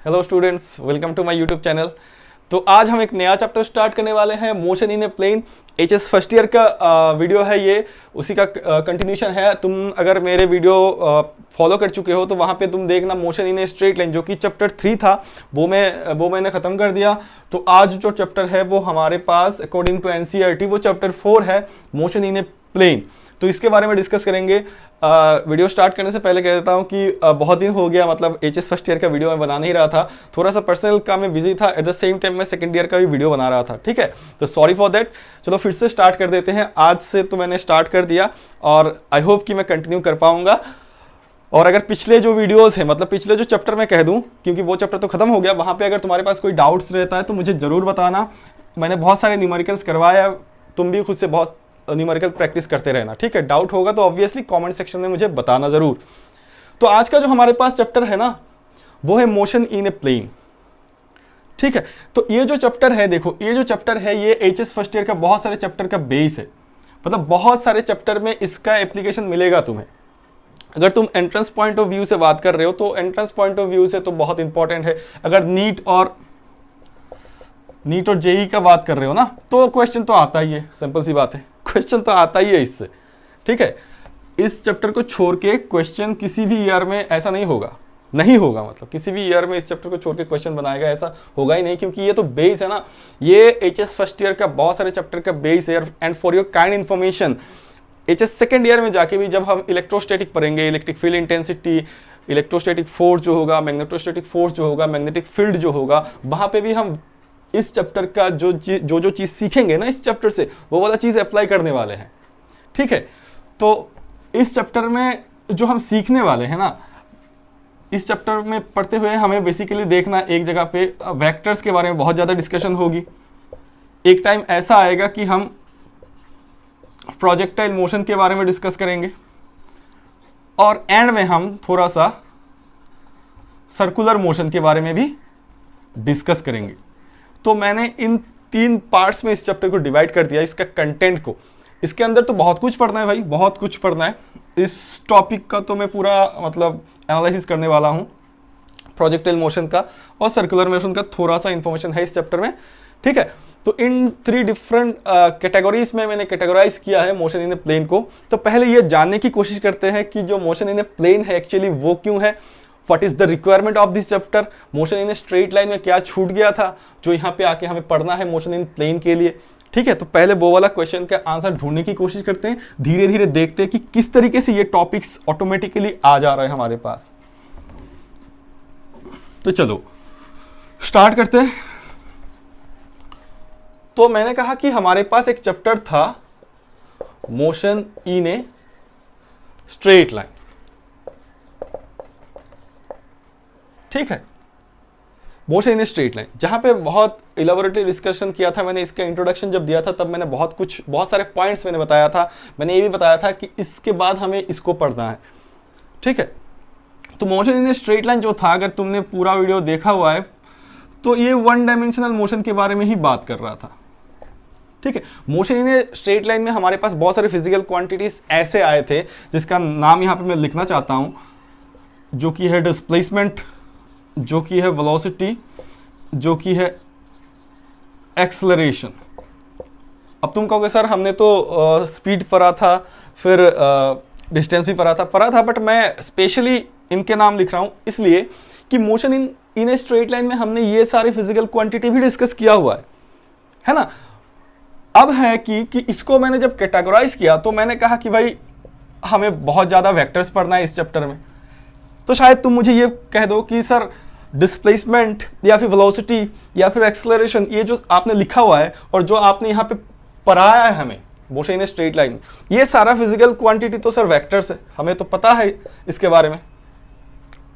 Hello students, welcome to my YouTube channel. तो आज हम एक नया चैप्टर स्टार्ट करने वाले हैं, motion in a plane. HS first year का वीडियो है ये, उसी का कंटिन्यूशन है। तुम अगर मेरे वीडियो फॉलो कर चुके हो तो वहाँ पे तुम देखना motion in a straight line, जो कि चैप्टर 3 था, वो मैंने ख़त्म कर दिया। तो आज जो चैप्टर है वो हमारे पास अकॉर्डिंग टू एनसीईआरटी वो चैप्टर 4 है, मोशन इन ए प्लेन। तो इसके बारे में डिस्कस करेंगे। वीडियो स्टार्ट करने से पहले कह देता हूँ कि बहुत दिन हो गया, मतलब एचएस फर्स्ट ईयर का वीडियो मैं बना नहीं रहा था, थोड़ा सा पर्सनल काम में बिजी था। एट द सेम टाइम मैं सेकंड ईयर का भी वीडियो बना रहा था, ठीक है। तो सॉरी फॉर दैट। चलो फिर से स्टार्ट कर देते हैं। आज से तो मैंने स्टार्ट कर दिया और आई होप कि मैं कंटिन्यू कर पाऊंगा। और अगर पिछले जो वीडियोस हैं, मतलब पिछले जो चैप्टर मैं कह दूं, क्योंकि वो चैप्टर तो खत्म हो गया, वहाँ पे अगर तुम्हारे पास कोई डाउट्स रहता है तो मुझे ज़रूर बताना। मैंने बहुत सारे न्यूमेरिकल्स करवाया, तुम भी खुद से बहुत न्यूमेरिकल प्रैक्टिस करते रहना, ठीक है। डाउट होगा तो ऑब्वियसली कमेंट सेक्शन में मुझे बताना ज़रूर। तो आज का जो हमारे पास चैप्टर है ना, वो है मोशन इन ए प्लेन, ठीक है। तो ये जो चैप्टर है, देखो ये जो चैप्टर है ये एचएस फर्स्ट ईयर का बहुत सारे चैप्टर का बेस है। मतलब बहुत सारे चैप्टर में इसका एप्लीकेशन मिलेगा तुम्हें। अगर तुम एंट्रेंस पॉइंट ऑफ व्यू से बात कर रहे हो तो एंट्रेंस पॉइंट ऑफ व्यू से तो बहुत इंपॉर्टेंट है। अगर नीट और जेई का बात कर रहे हो ना, तो क्वेश्चन तो आता ही है, सिंपल सी बात है, क्वेश्चन तो आता ही है इससे, ठीक है। इस चैप्टर को छोड़ के क्वेश्चन किसी भी ईयर में ऐसा नहीं होगा, मतलब किसी भी ईयर में इस चैप्टर को छोड़ के क्वेश्चन बनाएगा ऐसा होगा ही नहीं, क्योंकि ये तो बेस है ना। ये एचएस फर्स्ट ईयर का बहुत सारे चैप्टर का बेस है। And for your kind information, HS second year में जाके भी जब हम इलेक्ट्रोस्टैटिक पढ़ेंगे, electric field intensity, electrostatic force जो होगा, मैग्नेटोस्टैटिक फोर्स जो होगा, मैग्नेटिक फील्ड जो होगा, वहाँ पे भी हम इस चैप्टर का जो चीज़ सीखेंगे ना इस चैप्टर से, वो वाला चीज़ अप्लाई करने वाले हैं, ठीक है। तो इस चैप्टर में जो हम सीखने वाले हैं ना, इस चैप्टर में पढ़ते हुए हमें बेसिकली देखना, एक जगह पे वेक्टर्स के बारे में बहुत ज़्यादा डिस्कशन होगी। एक टाइम ऐसा आएगा कि हम प्रोजेक्टाइल मोशन के बारे में डिस्कस करेंगे, और एंड में हम थोड़ा सा सर्कुलर मोशन के बारे में भी डिस्कस करेंगे। तो मैंने इन 3 पार्ट्स में इस चैप्टर को डिवाइड कर दिया, इसका कंटेंट को। इसके अंदर तो बहुत कुछ पढ़ना है भाई, बहुत कुछ पढ़ना है। इस टॉपिक का तो मैं पूरा मतलब एनालिसिस करने वाला हूँ, प्रोजेक्टाइल मोशन का और सर्कुलर मोशन का थोड़ा सा इंफॉर्मेशन है इस चैप्टर में, ठीक है। तो इन 3 डिफरेंट कैटेगरीज में मैंने कैटेगराइज किया है मोशन इन ए प्लेन को। तो पहले ये जानने की कोशिश करते हैं कि जो मोशन इन ए प्लेन है एक्चुअली वो क्यों है, what is the requirement of this chapter. Motion in a straight line में क्या छूट गया था जो यहाँ पे आके हमें पढ़ना है मोशन इन प्लेन के लिए, ठीक है। तो पहले वो वाला क्वेश्चन का आंसर ढूंढने की कोशिश करते हैं, धीरे धीरे देखते हैं कि किस तरीके से ये टॉपिक्स ऑटोमेटिकली आ जा रहे हैं हमारे पास। तो चलो स्टार्ट करते हैं। तो मैंने कहा कि हमारे पास एक चैप्टर था motion in a straight line, ठीक है। Motion in a straight line, जहां पे बहुत इलेबोरेटली डिस्कशन किया था मैंने। इसका इंट्रोडक्शन जब दिया था तब मैंने बहुत सारे पॉइंट्स मैंने बताया था। मैंने ये भी बताया था कि इसके बाद हमें इसको पढ़ना है, ठीक है। तो motion in a straight line जो था, अगर तुमने पूरा वीडियो देखा हुआ है तो ये 1 डायमेंशनल मोशन के बारे में ही बात कर रहा था, ठीक है। Motion in a straight line में हमारे पास बहुत सारे फिजिकल क्वांटिटीज ऐसे आए थे जिसका नाम यहाँ पे मैं लिखना चाहता हूँ, जो कि है डिस्प्लेसमेंट, जो कि है वेलोसिटी, जो कि है एक्सेलरेशन। अब तुम कहोगे सर हमने तो स्पीड पढ़ा था, फिर डिस्टेंस भी पढ़ा था, बट मैं स्पेशली इनके नाम लिख रहा हूँ इसलिए कि motion in a straight line में हमने ये सारे फिजिकल क्वांटिटी भी डिस्कस किया हुआ है ना। अब है कि इसको मैंने जब कैटेगराइज किया तो मैंने कहा कि भाई हमें बहुत ज़्यादा वेक्टर्स पढ़ना है इस चैप्टर में। तो शायद तुम मुझे ये कह दो कि सर डिस्प्लेसमेंट या फिर वेलोसिटी या फिर एक्सेलरेशन, ये जो आपने लिखा हुआ है और जो आपने यहाँ पे पढ़ाया है हमें motion in a straight line, ये सारा फिजिकल क्वांटिटी तो सर वेक्टर्स है, हमें तो पता है इसके बारे में,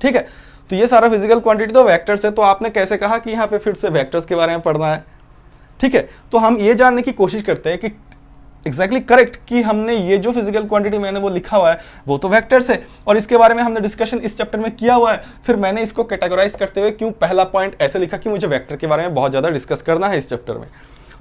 ठीक है। तो ये सारा फिजिकल क्वांटिटी तो वेक्टर्स है, तो आपने कैसे कहा कि यहाँ पे फिर से वेक्टर्स के बारे में पढ़ना है, ठीक है। तो हम ये जानने की कोशिश करते हैं कि एग्जैक्टली करेक्ट कि हमने ये जो फिजिकल क्वांटिटी मैंने वो लिखा हुआ है वो तो वेक्टर्स है, और इसके बारे में हमने डिस्कशन इस चैप्टर में किया हुआ है। फिर मैंने इसको कैटेगराइज करते हुए क्यों पहला पॉइंट ऐसे लिखा कि मुझे वेक्टर के बारे में बहुत ज़्यादा डिस्कस करना है इस चैप्टर में।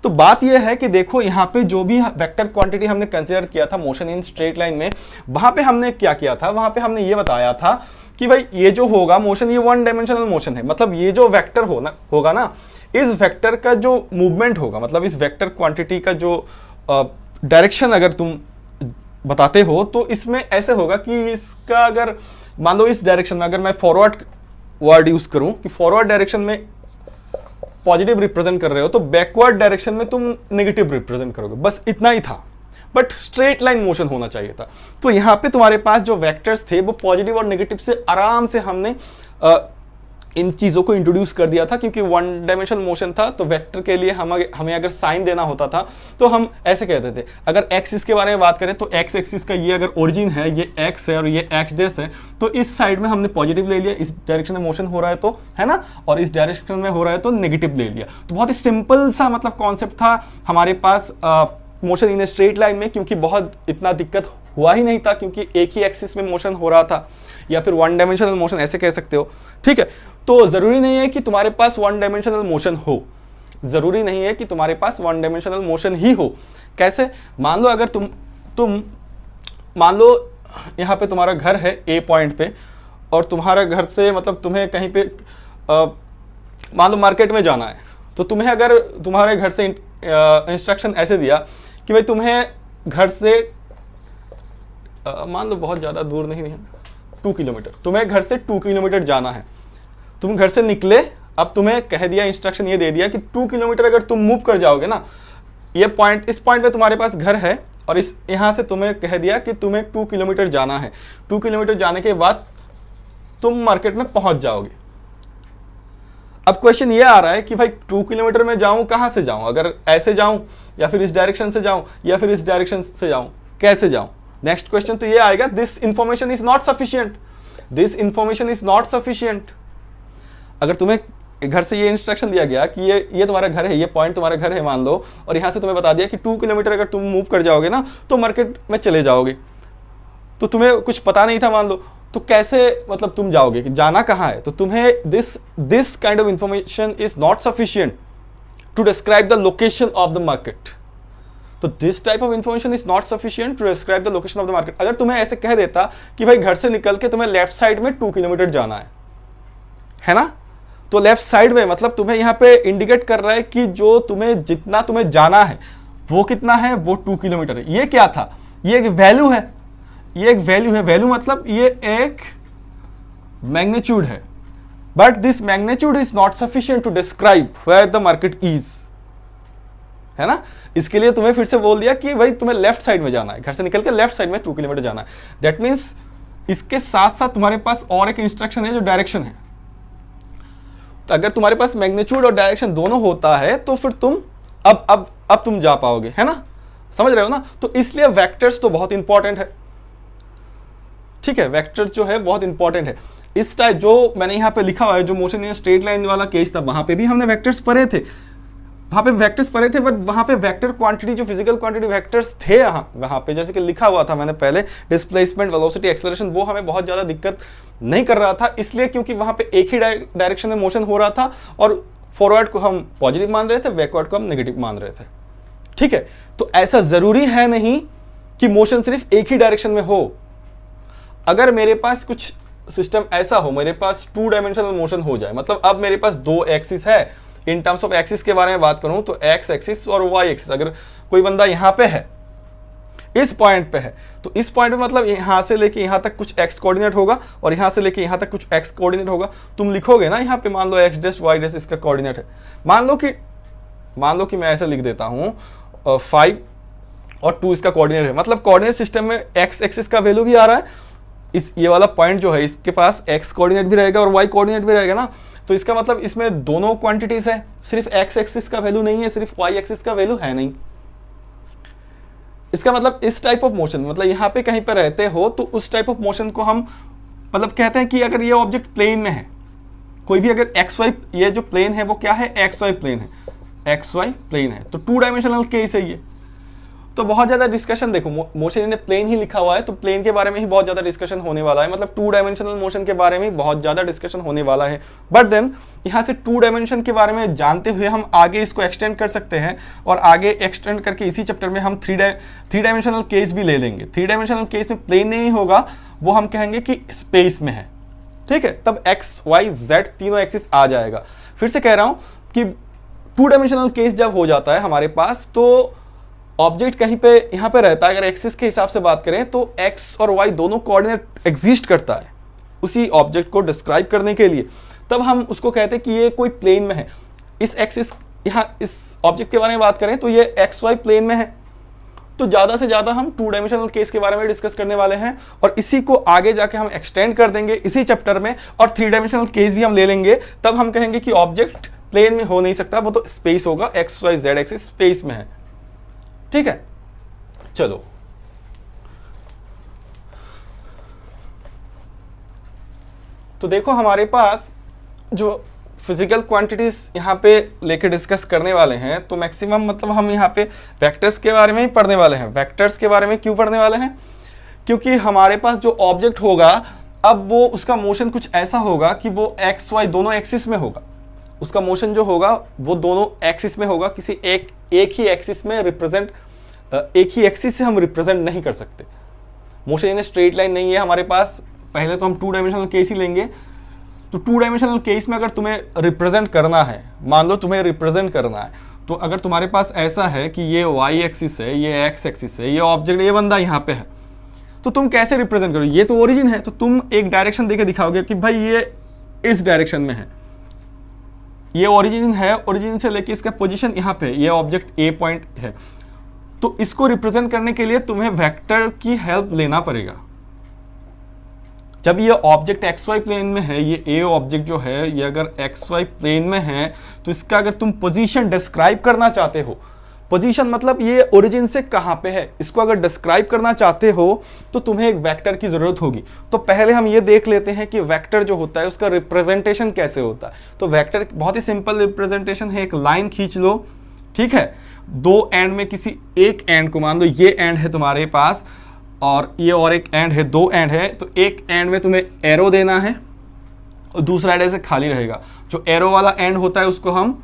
तो बात यह है कि देखो यहाँ पे जो भी वेक्टर क्वांटिटी हमने कंसिडर किया था मोशन इन स्ट्रेट लाइन में, वहाँ पे हमने क्या किया था, वहाँ पे हमने ये बताया था कि भाई ये जो होगा मोशन, ये वन डायमेंशनल मोशन है, मतलब ये जो वेक्टर होगा ना, इस वेक्टर का जो मूवमेंट होगा, मतलब इस वेक्टर क्वांटिटी का जो डायरेक्शन अगर तुम बताते हो तो इसमें ऐसे होगा कि इसका अगर मान लो इस डायरेक्शन में अगर मैं फॉरवर्ड वर्ड यूज करूं कि फॉरवर्ड डायरेक्शन में पॉजिटिव रिप्रेजेंट कर रहे हो तो बैकवर्ड डायरेक्शन में तुम नेगेटिव रिप्रेजेंट करोगे, बस इतना ही था। बट स्ट्रेट लाइन मोशन होना चाहिए था। तो यहां पे तुम्हारे पास जो वेक्टर्स थे वो पॉजिटिव और नेगेटिव से आराम से हमने इन चीज़ों को इंट्रोड्यूस कर दिया था, क्योंकि वन डायमेंशनल मोशन था तो वेक्टर के लिए हमें अगर साइन देना होता था तो हम ऐसे कहते थे। अगर एक्सिस के बारे में बात करें तो एक्स एक्सिस का ये अगर ओरिजिन है, ये एक्स है और ये एक्स डैश है, तो इस साइड में हमने पॉजिटिव ले लिया, इस डायरेक्शन में मोशन हो रहा है तो, है ना, और इस डायरेक्शन में हो रहा है तो नेगेटिव ले लिया। तो बहुत ही सिंपल सा मतलब कॉन्सेप्ट था हमारे पास motion in a straight line में, क्योंकि बहुत इतना दिक्कत हुआ ही नहीं था, क्योंकि एक ही एक्सिस में मोशन हो रहा था, या फिर वन डायमेंशनल मोशन ऐसे कह सकते हो। ठीक है, तो जरूरी नहीं है कि तुम्हारे पास वन डायमेंशनल मोशन हो, जरूरी नहीं है कि तुम्हारे पास वन डायमेंशनल मोशन ही हो। कैसे? मान लो अगर तुम मान लो यहाँ पे तुम्हारा घर है ए पॉइंट पे, और तुम्हारा घर से मतलब तुम्हें कहीं पे मान लो मार्केट में जाना है, तो तुम्हें अगर तुम्हारे घर से इंस्ट्रक्शन ऐसे दिया कि भाई तुम्हें घर से मान लो बहुत ज़्यादा दूर नहीं है, 2 किलोमीटर, तुम्हें घर से 2 किलोमीटर जाना है, तुम घर से निकले, अब तुम्हें कह दिया, इंस्ट्रक्शन ये दे दिया कि 2 किलोमीटर अगर तुम मूव कर जाओगे ना, ये पॉइंट, इस पॉइंट पे तुम्हारे पास घर है और इस यहाँ से तुम्हें कह दिया कि तुम्हें 2 किलोमीटर जाना है, 2 किलोमीटर जाने के बाद तुम मार्केट में पहुंच जाओगे। अब क्वेश्चन ये आ रहा है कि भाई 2 किलोमीटर में जाऊं, कहाँ से जाऊं, अगर ऐसे जाऊं या फिर इस डायरेक्शन से जाऊं या फिर इस डायरेक्शन से जाऊं, कैसे जाऊं? नेक्स्ट क्वेश्चन तो ये आएगा, this information is not sufficient, this information is not sufficient. अगर तुम्हें घर से ये इंस्ट्रक्शन दिया गया कि ये तुम्हारा घर है, ये पॉइंट तुम्हारा घर है मान लो, और यहाँ से तुम्हें बता दिया कि 2 किलोमीटर अगर तुम मूव कर जाओगे ना तो मार्केट में चले जाओगे, तो तुम्हें कुछ पता नहीं था मान लो, तो कैसे मतलब तुम जाओगे कि जाना कहाँ है? तो तुम्हें this kind of information is not sufficient to describe the location of the market. तो this type of information is not sufficient to describe the location of the market. अगर तुम्हें ऐसे कह देता कि भाई घर से निकल के तुम्हें लेफ्ट साइड में 2 किलोमीटर जाना है ना, तो लेफ्ट साइड में मतलब तुम्हें यहाँ पे इंडिकेट कर रहा है कि जो जितना तुम्हें जाना है वो कितना है, वो 2 किलोमीटर है। ये क्या था? ये एक वैल्यू है, ये एक वैल्यू है, वैल्यू मतलब ये एक मैग्नीट्यूड है, but this magnitude is not sufficient to describe where the market is, है ना। इसके लिए तुम्हें फिर से बोल दिया कि भाई तुम्हें लेफ्ट साइड में जाना है, घर से निकल के लेफ्ट साइड में 2 किलोमीटर जाना है। दैट मीन्स इसके साथ साथ तुम्हारे पास और एक इंस्ट्रक्शन है जो डायरेक्शन है। तो अगर तुम्हारे पास मैग्नीट्यूड और डायरेक्शन दोनों होता है तो फिर तुम अब तुम जा पाओगे, है ना, समझ रहे हो ना। तो इसलिए वेक्टर्स तो बहुत इंपॉर्टेंट है, ठीक है, वेक्टर्स जो है बहुत इंपॉर्टेंट है। इस टाइप जो मैंने यहाँ पे लिखा हुआ है, जो मोशन इन स्ट्रेट लाइन वाला केस था, वहां पे भी हमने वेक्टर्स पढ़े थे, बट वहां पे वेक्टर क्वांटिटी, जो फिजिकल क्वांटिटी वेक्टर्स थे वहां पे जैसे कि लिखा हुआ था मैंने पहले, डिस्प्लेसमेंट, वेलोसिटी, एक्सेलरेशन, वो हमें बहुत ज्यादा दिक्कत नहीं कर रहा था, इसलिए क्योंकि वहां पे एक ही डायरेक्शन में मोशन हो रहा था और फॉरवर्ड को हम पॉजिटिव मान रहे थे, बैकवर्ड को हम नेगेटिव मान रहे थे। ठीक है, तो ऐसा जरूरी है नहीं कि मोशन सिर्फ एक ही डायरेक्शन में हो। अगर मेरे पास कुछ सिस्टम ऐसा हो, मेरे पास 2 डायमेंशनल मोशन हो जाए, मतलब अब मेरे पास 2 एक्सिस है, इन टर्म्स ऑफ एक्सिस के बारे में बात करूं तो एक्स एक्सिस और वाई एक्सिस, अगर कोई बंदा यहां पे है, इस पॉइंट पे है, तो इस पॉइंट पे मतलब यहां से लेके यहां तक कुछ एक्स कोऑर्डिनेट होगा और यहां से लेके यहां तक कुछ एक्स कोऑर्डिनेट होगा। तुम लिखोगे ना यहाँ पे, मान लो एक्स डैश वाई डैश इसका कोऑर्डिनेट है, मान लो कि मैं ऐसे लिख देता हूं 5 और 2 इसका कोऑर्डिनेट है, मतलब कोऑर्डिनेट सिस्टम में एक्स एक्सिस का वैल्यू भी आ रहा है, ये वाला पॉइंट जो है इसके पास एक्स कोऑर्डिनेट भी रहेगा और वाई कोऑर्डिनेट भी रहेगा ना, तो इसका मतलब इसमें दोनों क्वांटिटीज है, सिर्फ एक्स एक्सिस का वैल्यू नहीं है, सिर्फ वाई एक्सिस का वैल्यू है नहीं। इसका मतलब इस टाइप ऑफ मोशन, मतलब यहाँ पे कहीं पर रहते हो तो उस टाइप ऑफ मोशन को हम मतलब कहते हैं कि अगर ये ऑब्जेक्ट प्लेन में है, कोई भी अगर एक्स वाई, ये जो प्लेन है वो क्या है, एक्स वाई प्लेन है, एक्स वाई प्लेन है, तो 2 डायमेंशनल केस है ये। तो बहुत ज़्यादा डिस्कशन, देखो मोशन इन्हें प्लेन ही लिखा हुआ है तो प्लेन के बारे में ही बहुत ज़्यादा डिस्कशन होने वाला है, मतलब 2 डायमेंशनल मोशन के बारे में बहुत ज़्यादा डिस्कशन होने वाला है। बट देन यहाँ से 2 डायमेंशन के बारे में जानते हुए हम आगे इसको एक्सटेंड कर सकते हैं, और आगे एक्सटेंड करके इसी चैप्टर में हम 3 डायमेंशनल केस भी ले लेंगे। 3 डायमेंशनल केस में प्लेन नहीं होगा, वो हम कहेंगे कि स्पेस में है, ठीक है, तब एक्स वाई जेड तीनों एक्सिस आ जाएगा। फिर से कह रहा हूं कि 2 डायमेंशनल केस जब हो जाता है हमारे पास, तो ऑब्जेक्ट कहीं पे यहां पे रहता है। अगर एक्सिस के हिसाब से बात करें तो एक्स और वाई दोनों कोऑर्डिनेट एग्जिस्ट करता है उसी ऑब्जेक्ट को डिस्क्राइब करने के लिए, तब हम उसको कहते हैं कि ये कोई प्लेन में है। इस एक्सिस, यहाँ इस ऑब्जेक्ट के बारे में बात करें तो ये एक्स वाई प्लेन में है। तो ज़्यादा से ज़्यादा हम 2 डायमेंशनल केस के बारे में डिस्कस करने वाले हैं, और इसी को आगे जाके हम एक्सटेंड कर देंगे इसी चैप्टर में, और 3 डायमेंशनल केस भी हम ले लेंगे। तब हम कहेंगे कि ऑब्जेक्ट प्लेन में हो नहीं सकता, वो तो स्पेस होगा, X Y Z axis space में है। ठीक है, चलो तो देखो हमारे पास जो फिजिकल क्वांटिटीज यहाँ पे लेके डिस्कस करने वाले हैं, तो मैक्सिमम मतलब हम यहाँ पे वेक्टर्स के बारे में ही पढ़ने वाले हैं। वेक्टर्स के बारे में क्यों पढ़ने वाले हैं? क्योंकि हमारे पास जो ऑब्जेक्ट होगा, अब वो उसका मोशन कुछ ऐसा होगा कि वो एक्स वाई दोनों एक्सिस में होगा। उसका मोशन जो होगा वो दोनों एक्सिस में होगा, किसी एक ही एक्सिस में रिप्रेजेंट, एक ही एक्सिस से हम रिप्रेजेंट नहीं कर सकते। मोशन इन स्ट्रेट लाइन नहीं है हमारे पास। पहले तो हम 2 डायमेंशनल केस ही लेंगे। तो 2 डायमेंशनल केस में अगर तुम्हें रिप्रेजेंट करना है, मान लो तुम्हें रिप्रेजेंट करना है, तो अगर तुम्हारे पास ऐसा है कि ये वाई एक्सिस है, ये एक्स एक्सिस है, ये ऑब्जेक्ट, ये बंदा यहाँ पे है, तो तुम कैसे रिप्रेजेंट करोगे? ये तो ओरिजिन है, तो तुम एक डायरेक्शन देके दिखाओगे कि भाई ये इस डायरेक्शन में है, ये ओरिजिन है, ओरिजिन से लेके इसका पोजीशन यहाँ पे, ये ऑब्जेक्ट ए पॉइंट है। तो इसको रिप्रेजेंट करने के लिए तुम्हें वेक्टर की हेल्प लेना पड़ेगा। जब ये ऑब्जेक्ट एक्स वाई प्लेन में है, ये ए ऑब्जेक्ट जो है, ये अगर एक्स वाई प्लेन में है, तो इसका अगर तुम पोजीशन डिस्क्राइब करना चाहते हो, पोजीशन मतलब ये ओरिजिन से कहाँ पे है, इसको अगर डिस्क्राइब करना चाहते हो तो तुम्हें एक वेक्टर की जरूरत होगी। तो पहले हम ये देख लेते हैं कि वेक्टर जो होता है उसका रिप्रेजेंटेशन कैसे होता है। तो वेक्टर बहुत ही सिंपल रिप्रेजेंटेशन है, एक लाइन खींच लो, ठीक है, 2 एंड में किसी एक एंड को, मान लो ये एंड है तुम्हारे पास और ये और एक एंड है, 2 एंड है, तो एक एंड में तुम्हें एरो देना है और दूसरा एंड ऐसे खाली रहेगा। जो एरो वाला एंड होता है उसको हम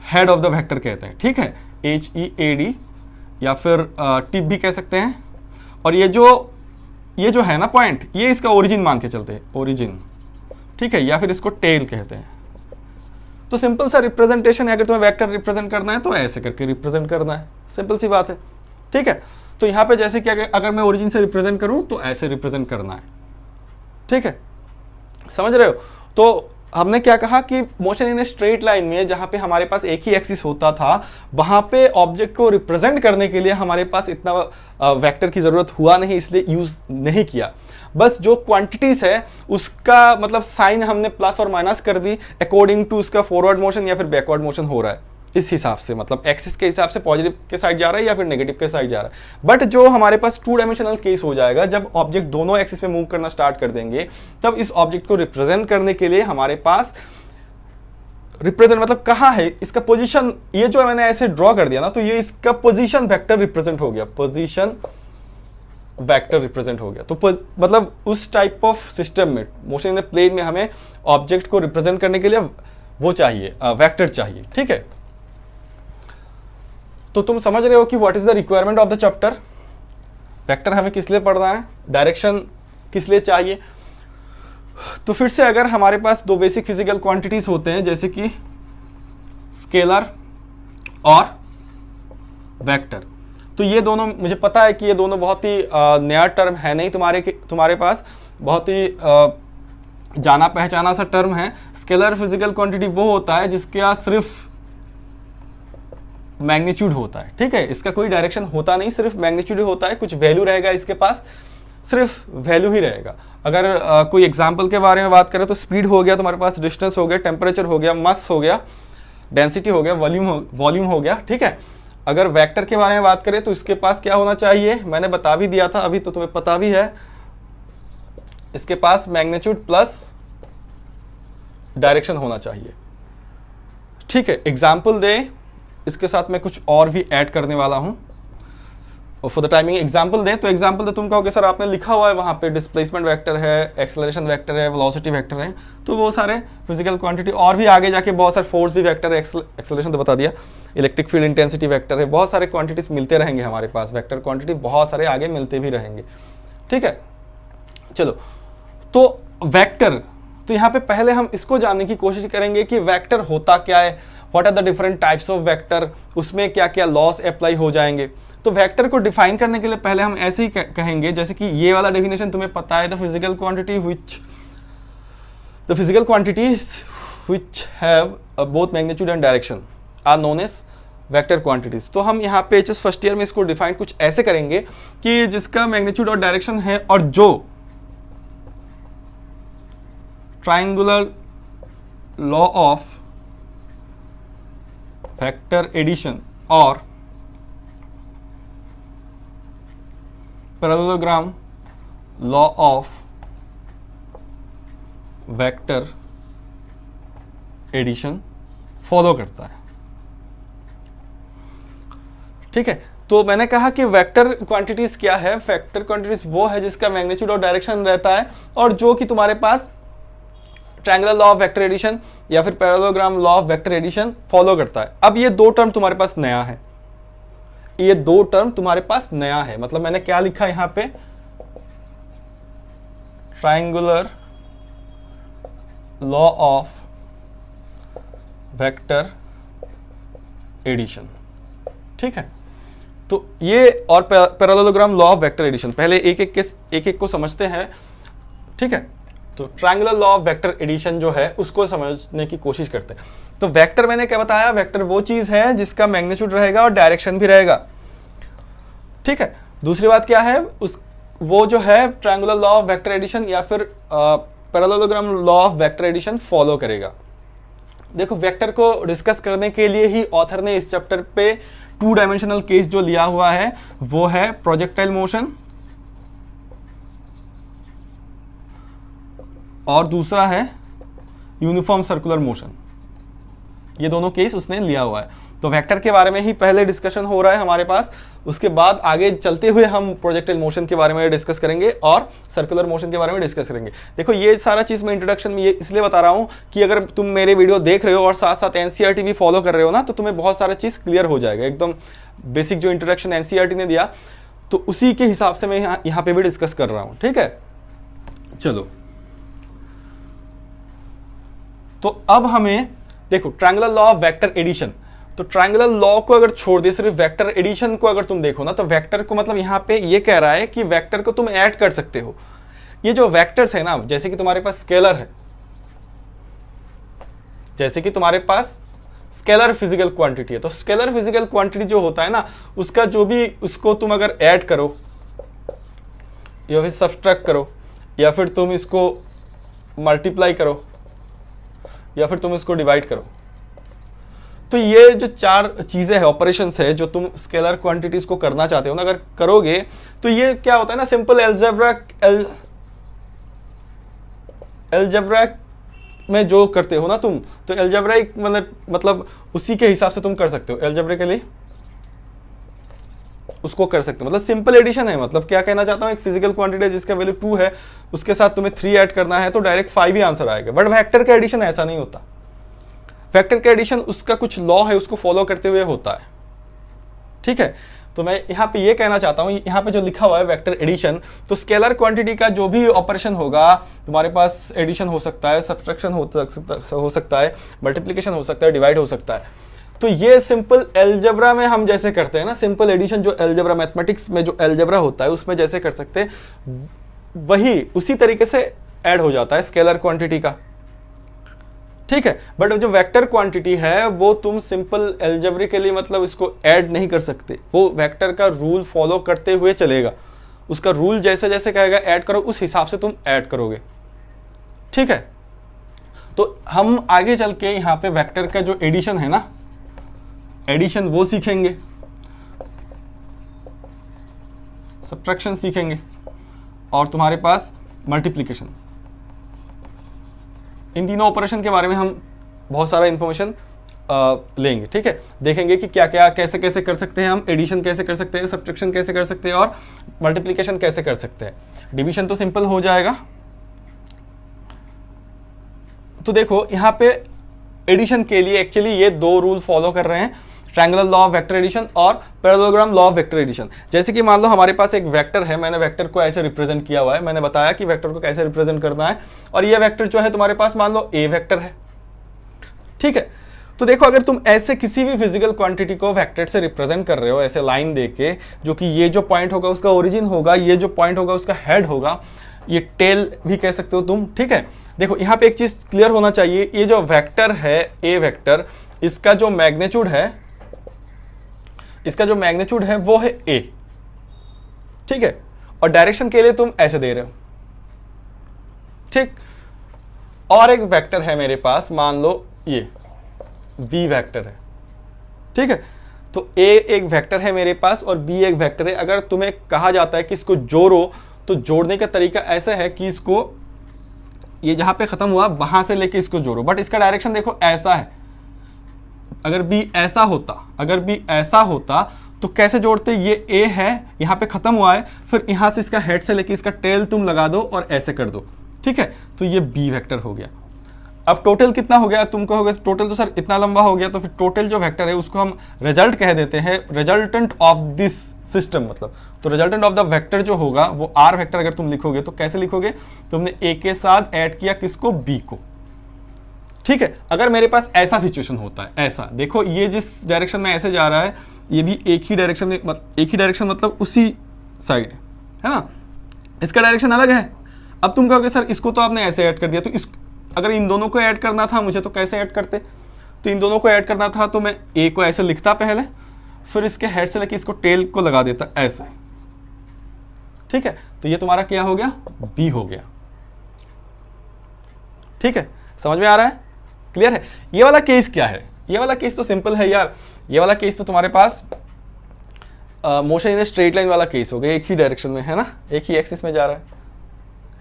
हेड ऑफ द वेक्टर कहते हैं, ठीक है, HEAD, या फिर टिप भी कह सकते हैं। और ये जो है ना पॉइंट, ये इसका ओरिजिन मान के चलते हैं, ओरिजिन, ठीक है, या फिर इसको टेल कहते हैं। तो सिंपल सा रिप्रेजेंटेशन है। अगर तुम्हें वेक्टर रिप्रेजेंट करना है तो ऐसे करके रिप्रेजेंट करना है, सिंपल सी बात है, ठीक है। तो यहाँ पे जैसे कि अगर मैं ओरिजिन से रिप्रेजेंट करूँ तो ऐसे रिप्रेजेंट करना है, ठीक है, समझ रहे हो? तो हमने क्या कहा कि motion in a straight line में जहाँ पे हमारे पास एक ही एक्सिस होता था, वहाँ पे ऑब्जेक्ट को रिप्रेजेंट करने के लिए हमारे पास इतना वेक्टर की ज़रूरत हुआ नहीं, इसलिए यूज़ नहीं किया। बस जो क्वांटिटीज़ है उसका मतलब साइन हमने प्लस और माइनस कर दी अकॉर्डिंग टू उसका फॉरवर्ड मोशन या फिर बैकवर्ड मोशन हो रहा है, इस हिसाब से, मतलब एक्सिस के हिसाब से पॉजिटिव के साइड जा रहा है या फिर नेगेटिव के साइड जा रहा है। बट जो हमारे पास 2 डायमेंशनल केस हो जाएगा, जब ऑब्जेक्ट दोनों एक्सिस में मूव करना स्टार्ट कर देंगे, तब इस ऑब्जेक्ट को रिप्रेजेंट करने के लिए हमारे पास रिप्रेजेंट मतलब कहाँ है इसका पोजीशन, ये जो मैंने ऐसे ड्रॉ कर दिया ना, तो ये इसका पोजीशन वेक्टर रिप्रेजेंट हो गया, पोजीशन वेक्टर रिप्रेजेंट हो गया। तो मतलब उस टाइप ऑफ सिस्टम में, मोशन इन प्लेन में, हमें ऑब्जेक्ट को रिप्रेजेंट करने के लिए वो चाहिए, वेक्टर चाहिए, ठीक है। तो तुम समझ रहे हो कि what is the requirement of the chapter. Vector हमें किस लिए पढ़ना है, डायरेक्शन किस लिए चाहिए। तो फिर से अगर हमारे पास 2 बेसिक फिजिकल क्वांटिटीज होते हैं, जैसे कि स्केलर और वेक्टर, तो ये दोनों, मुझे पता है कि ये दोनों बहुत ही नया टर्म है नहीं तुम्हारे पास, बहुत ही जाना पहचाना सा टर्म है। स्केलर फिजिकल क्वांटिटी वो होता है जिसके यहाँ सिर्फ मैग्नीट्यूड होता है, ठीक है, इसका कोई डायरेक्शन होता नहीं, सिर्फ मैग्नीट्यूड होता है, कुछ वैल्यू रहेगा इसके पास, सिर्फ वैल्यू ही रहेगा। अगर कोई एग्जांपल के बारे में बात करें तो स्पीड हो गया तुम्हारे पास, डिस्टेंस हो गया, टेम्परेचर हो गया, मास हो गया, डेंसिटी हो गया, वॉल्यूम हो गया, ठीक है। अगर वेक्टर के बारे में बात करें तो इसके पास क्या होना चाहिए, मैंने बता भी दिया था अभी, तो तुम्हें पता भी है, इसके पास मैग्नीट्यूड प्लस डायरेक्शन होना चाहिए, ठीक है। एग्जाम्पल दे, इसके साथ मैं कुछ और भी ऐड करने वाला हूं। और फॉर द टाइमिंग एग्जाम्पल दें, तो एग्जाम्पल दे, तुम कहोगे सर आपने लिखा हुआ है वहाँ पे डिस्प्लेसमेंट वेक्टर है, एक्सेलरेशन वेक्टर है, वेलोसिटी वेक्टर है, तो वो सारे फिजिकल क्वांटिटी, और भी आगे जाके बहुत सारे फोर्स भी वेक्टर है, एक्सेलरेशन तो बता दिया, इलेक्ट्रिक फील्ड इंटेंसिटी वेक्टर है, बहुत सारे क्वांटिटीज मिलते रहेंगे हमारे पास, वेक्टर क्वांटिटी बहुत सारे आगे मिलते भी रहेंगे, ठीक है। चलो, तो वेक्टर तो यहाँ पे पहले हम इसको जानने की कोशिश करेंगे कि वेक्टर होता क्या है, what are the different types of vector, उसमें क्या क्या लॉस अप्लाई हो जाएंगे। तो वेक्टर को डिफाइन करने के लिए पहले हम ऐसे ही कहेंगे जैसे कि ये वाला डेफिनेशन तुम्हें पता है, the physical quantities which have both magnitude and direction are known as vector quantities. तो हम यहाँ पे एचएस फर्स्ट ईयर में इसको डिफाइन कुछ ऐसे करेंगे कि जिसका मैग्नीट्यूड और डायरेक्शन है और जो triangular law of vector addition और parallelogram law of vector addition follow करता है। ठीक है, तो मैंने कहा कि वेक्टर क्वांटिटीज क्या है। वेक्टर क्वांटिटीज वो है जिसका मैग्नीट्यूड और डायरेक्शन रहता है और जो कि तुम्हारे पास triangular law of vector addition या फिर parallelogram law of vector addition follow करता है। अब ये दो टर्म तुम्हारे पास नया है, ये दो टर्म तुम्हारे पास नया है। मतलब मैंने क्या लिखा यहां पे, triangular law of vector addition. ठीक है, तो ये और parallelogram law of vector addition, पहले एक एक को समझते हैं। ठीक है, तो triangular law of vector addition जो है उसको समझने की कोशिश करते हैं। तो वेक्टर मैंने क्या बताया, वेक्टर वो चीज है जिसका मैग्नीट्यूड रहेगा और डायरेक्शन भी रहेगा। ठीक है, दूसरी बात क्या है, वो जो है triangular law of vector addition या फिर parallelogram law of vector addition follow करेगा। देखो, वेक्टर को डिस्कस करने के लिए ही ऑथर ने इस चैप्टर पे 2 डायमेंशनल केस जो लिया हुआ है वो है प्रोजेक्टाइल मोशन और दूसरा है यूनिफॉर्म सर्कुलर मोशन। ये दोनों केस उसने लिया हुआ है। तो वेक्टर के बारे में ही पहले डिस्कशन हो रहा है हमारे पास, उसके बाद आगे चलते हुए हम प्रोजेक्टाइल मोशन के बारे में डिस्कस करेंगे और सर्कुलर मोशन के बारे में डिस्कस करेंगे। देखो, ये सारा चीज़ मैं इंट्रोडक्शन में ये इसलिए बता रहा हूँ कि अगर तुम मेरे वीडियो देख रहे हो और साथ साथ एनसीईआरटी भी फॉलो कर रहे हो ना, तो तुम्हें बहुत सारा चीज़ क्लियर हो जाएगा। एकदम बेसिक जो इंट्रोडक्शन एनसीईआरटी ने दिया, तो उसी के हिसाब से मैं यहाँ पे भी डिस्कस कर रहा हूँ। ठीक है, चलो, तो अब हमें देखो triangular law of vector addition. तो ट्रायंगुलर लॉ को अगर छोड़ दे, सिर्फ वेक्टर एडिशन को अगर तुम देखो ना, तो वेक्टर को मतलब यहां पे ये कह रहा है कि वेक्टर को तुम ऐड कर सकते हो। ये जो वेक्टर्स है ना, जैसे कि तुम्हारे पास स्केलर है, जैसे कि तुम्हारे पास स्केलर फिजिकल क्वांटिटी है, तो स्केलर फिजिकल क्वांटिटी जो होता है ना, उसका जो भी उसको तुम अगर ऐड करो या फिर सब्ट्रैक्ट करो या फिर तुम इसको मल्टीप्लाई करो या फिर तुम इसको डिवाइड करो, तो ये जो 4 चीजें हैं, ऑपरेशंस है, जो तुम स्केलर क्वांटिटीज को करना चाहते हो ना, अगर करोगे तो ये क्या होता है ना, सिंपल एल्जेब्रा में जो करते हो ना तुम, तो एल्जेब्राइक मतलब उसी के हिसाब से तुम कर सकते हो। एल्जेब्रिकली उसको कर सकते हो, मतलब सिंपल एडिशन है। मतलब क्या कहना चाहता हूं, एक फिजिकल क्वांटिटी है जिसका वैल्यू 2 है, उसके साथ तुम्हें 3 ऐड करना है तो डायरेक्ट 5 ही आंसर आएगा। बट वेक्टर का एडिशन ऐसा नहीं होता। वेक्टर का एडिशन उसका कुछ लॉ है, उसको फॉलो करते हुए होता है। ठीक है, तो मैं यहाँ पे ये कहना चाहता हूँ, यहाँ पे जो लिखा हुआ है वेक्टर एडिशन, तो स्केलर क्वांटिटी का जो भी ऑपरेशन होगा, तुम्हारे पास एडिशन हो सकता है, सब्ट्रैक्शन हो सकता है, मल्टीप्लिकेशन हो सकता है, डिवाइड हो सकता है। तो ये सिंपल एल्जेब्रा में हम जैसे करते हैं ना, सिंपल एडिशन जो एल्जेब्रा, मैथमेटिक्स में जो एल्जेब्रा होता है उसमें जैसे कर सकते हैं, वही उसी तरीके से ऐड हो जाता है स्केलर क्वांटिटी का। ठीक है, बट जो वेक्टर क्वांटिटी है वो तुम सिंपल एल्जेब्रिकली मतलब इसको ऐड नहीं कर सकते। वो वेक्टर का रूल फॉलो करते हुए चलेगा, उसका रूल जैसे जैसे कहेगा ऐड करो, उस हिसाब से तुम ऐड करोगे। ठीक है, तो हम आगे चल के यहाँ पे वेक्टर का जो एडिशन है ना, एडिशन वो सीखेंगे, सब्ट्रैक्शन सीखेंगे और तुम्हारे पास मल्टीप्लिकेशन। इन तीनों ऑपरेशन के बारे में हम बहुत सारा इंफॉर्मेशन लेंगे। ठीक है, देखेंगे कि क्या क्या कैसे कैसे कर सकते हैं हम, एडिशन कैसे कर सकते हैं, सब्ट्रैक्शन कैसे कर सकते हैं और मल्टीप्लिकेशन कैसे कर सकते हैं। डिवीजन तो सिंपल हो जाएगा। तो देखो यहाँ पे एडिशन के लिए एक्चुअली ये 2 रूल फॉलो कर रहे हैं। Triangular law of vector addition और parallelogram law of vector addition. जैसे कि मान लो हमारे पास एक वेक्टर है, मैंने वेक्टर को ऐसे रिप्रेजेंट किया हुआ है, मैंने बताया कि वेक्टर को कैसे रिप्रेजेंट करना है, और ये वेक्टर जो है तुम्हारे पास मान लो ए वेक्टर है, ठीक है। तो देखो अगर तुम ऐसे किसी भी फिजिकल क्वांटिटी को वेक्टर से रिप्रेजेंट कर रहे हो, ऐसे लाइन देके, जो कि ये जो पॉइंट होगा उसका ओरिजिन होगा, ये जो पॉइंट होगा उसका हेड होगा, ये टेल भी कह सकते हो तुम, ठीक है। देखो यहाँ पे एक चीज क्लियर होना चाहिए, ये जो वेक्टर है ए वेक्टर, इसका जो मैग्नीट्यूड है वो है ए, ठीक है। और डायरेक्शन के लिए तुम ऐसे दे रहे हो, ठीक। और एक वेक्टर है मेरे पास, मान लो ये बी वेक्टर है, ठीक है। तो ए एक वेक्टर है मेरे पास और बी एक वेक्टर है। अगर तुम्हें कहा जाता है कि इसको जोड़ो, तो जोड़ने का तरीका ऐसा है कि इसको ये जहां पे खत्म हुआ वहां से लेके इसको जोड़ो, बट इसका डायरेक्शन देखो ऐसा है। अगर बी ऐसा होता तो कैसे जोड़ते, ये ए है, यहाँ पे खत्म हुआ है, फिर यहाँ से इसका हेड से लेके इसका टेल तुम लगा दो और ऐसे कर दो, ठीक है। तो ये बी वेक्टर हो गया। अब टोटल कितना हो गया, तुम कहोगे टोटल तो सर इतना लंबा हो गया, तो फिर टोटल जो वेक्टर है उसको हम रिजल्ट कह देते हैं, रिजल्टेंट ऑफ दिस सिस्टम मतलब। तो रिजल्टेंट ऑफ द वेक्टर जो होगा वो आर वेक्टर अगर तुम लिखोगे तो कैसे लिखोगे, तुमने ए के साथ ऐड किया किसको, बी को, ठीक है। अगर मेरे पास ऐसा सिचुएशन होता है, ऐसा देखो ये जिस डायरेक्शन में ऐसे जा रहा है ये भी एक ही डायरेक्शन मतलब उसी साइड है ना, इसका डायरेक्शन अलग है। अब तुम कहोगे सर इसको तो आपने ऐसे ऐड कर दिया, तो इस अगर इन दोनों को ऐड करना था मुझे तो कैसे ऐड करते, तो इन दोनों को ऐड करना था तो मैं ए को ऐसे लिखता पहले, फिर इसके हेड से लेके इसको टेल को लगा देता ऐसे, ठीक है। तो ये तुम्हारा क्या हो गया, बी हो गया, ठीक है। समझ में आ रहा है, क्लियर है। ये वाला केस क्या है, ये वाला केस तो सिंपल है यार। ये वाला केस तो तुम्हारे पास मोशन इन स्ट्रेट लाइन वाला केस हो गया, एक ही डायरेक्शन में है ना, एक ही एक्सिस में जा रहा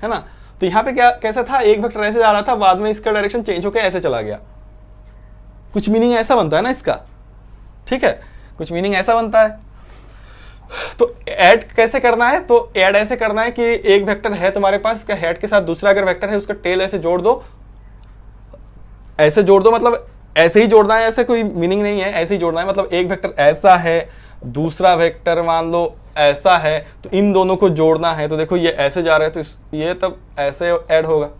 है ना। तो यहाँ पे क्या कैसा था, एक वेक्टर ऐसे जा रहा था, बाद में इसका डायरेक्शन चेंज होकर ऐसे चला गया, कुछ मीनिंग ऐसा बनता है ना इसका, ठीक है, कुछ मीनिंग ऐसा बनता है। तो ऐड कैसे करना है, तो ऐड ऐसे करना है कि एक वेक्टर है तुम्हारे पास, इसका हेड के साथ दूसरा अगर वेक्टर है उसका टेल ऐसे जोड़ दो, ऐसे जोड़ दो, मतलब ऐसे ही जोड़ना है, ऐसे कोई मीनिंग नहीं है, ऐसे ही जोड़ना है। मतलब एक वेक्टर ऐसा है, दूसरा वेक्टर मान लो ऐसा है, तो इन दोनों को जोड़ना है। तो देखो ये ऐसे जा रहा है तो ये तब ऐसे ऐड होगा,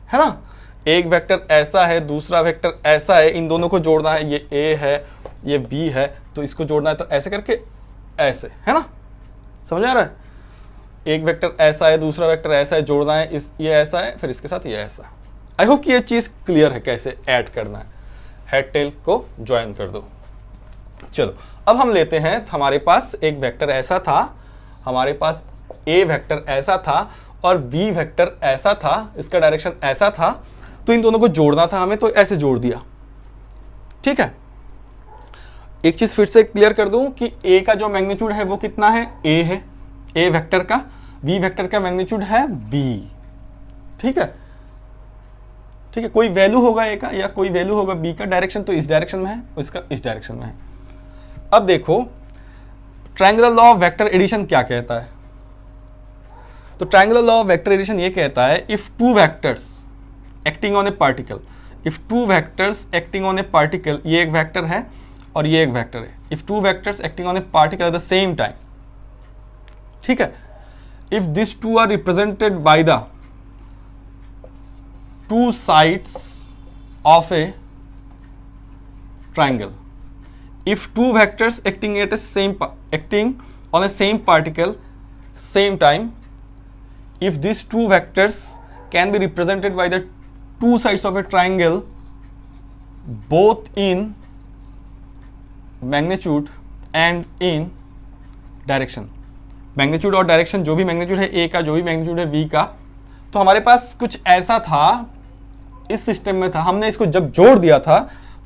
है ना। एक वेक्टर ऐसा है, दूसरा वेक्टर ऐसा है, इन दोनों को जोड़ना है, ये ए है ये बी है, तो इसको जोड़ना है, तो ऐसे करके ऐसे, है ना, समझ आ रहा है। एक वेक्टर ऐसा है, दूसरा वेक्टर ऐसा है, जोड़ना है, ये ऐसा है, फिर इसके साथ ये ऐसा। आई होप कि ये चीज़ क्लियर है कैसे ऐड करना है। हेड टेल को ज्वाइन कर दो। चलो अब हम लेते हैं, हमारे पास एक वेक्टर ऐसा था, हमारे पास ए वेक्टर ऐसा था और बी वेक्टर ऐसा था, इसका डायरेक्शन ऐसा था, तो इन दोनों को जोड़ना था हमें, तो ऐसे जोड़ दिया, ठीक है। एक चीज फिर से क्लियर कर दूं कि ए का जो मैग्नीट्यूड है वो कितना है, ए है, ए वेक्टर का, बी वेक्टर का मैग्नीट्यूड है बी, ठीक है, ठीक है। कोई वैल्यू होगा ए का या कोई वैल्यू होगा बी का, डायरेक्शन तो इस डायरेक्शन में है, इसका इस डायरेक्शन में है। अब देखो triangular law of vector addition क्या कहता है, तो triangular law of vector addition ये कहता है, if two vectors acting on a particle, if two vectors acting on a particle, ये एक वेक्टर है और ये एक वेक्टर है, if two vectors acting on a particle at the same time, ठीक है, if this two are represented by the two sides of a triangle, if two vectors acting on a same particle same time, if these two vectors can be represented by the two sides of a triangle both in magnitude and in direction, magnitude और direction, जो भी magnitude है ए का, जो भी magnitude है B का, तो हमारे पास कुछ ऐसा था, इस सिस्टम में था, हमने इसको जब जोड़ दिया था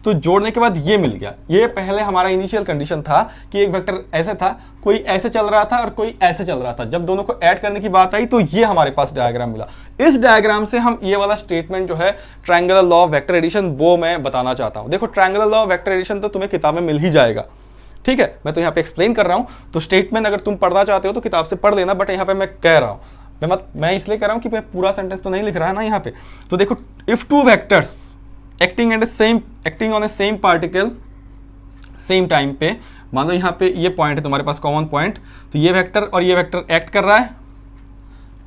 तो जोड़ने के बाद ये मिल गया। ये पहले हमारा इनिशियल कंडीशन था कि एक वेक्टर ऐसे था, कोई ऐसे चल रहा था और कोई ऐसे चल रहा था। जब दोनों को ऐड करने की बात आई तो ये हमारे पास डायग्राम मिला। इस डायग्राम से हम ये वाला स्टेटमेंट जो है triangular law of vector addition, वो मैं बताना चाहता हूँ। देखो triangular law of vector addition तो तुम्हें किताब में मिल ही जाएगा, ठीक है, मैं तो यहाँ पे एक्सप्लेन कर रहा हूँ। तो स्टेटमेंट अगर तुम पढ़ना चाहते हो तो किताब से पढ़ लेना, बट यहाँ पे मैं कह रहा हूँ, मैं इसलिए कर रहा हूं कि मैं पूरा सेंटेंस तो नहीं लिख रहा है ना यहाँ पे। तो देखो, if two vectors acting on A same particle same time पे, मान लो यहाँ पे ये पॉइंट है तुम्हारे पास कॉमन पॉइंट, तो ये वेक्टर और ये वेक्टर एक्ट कर रहा है,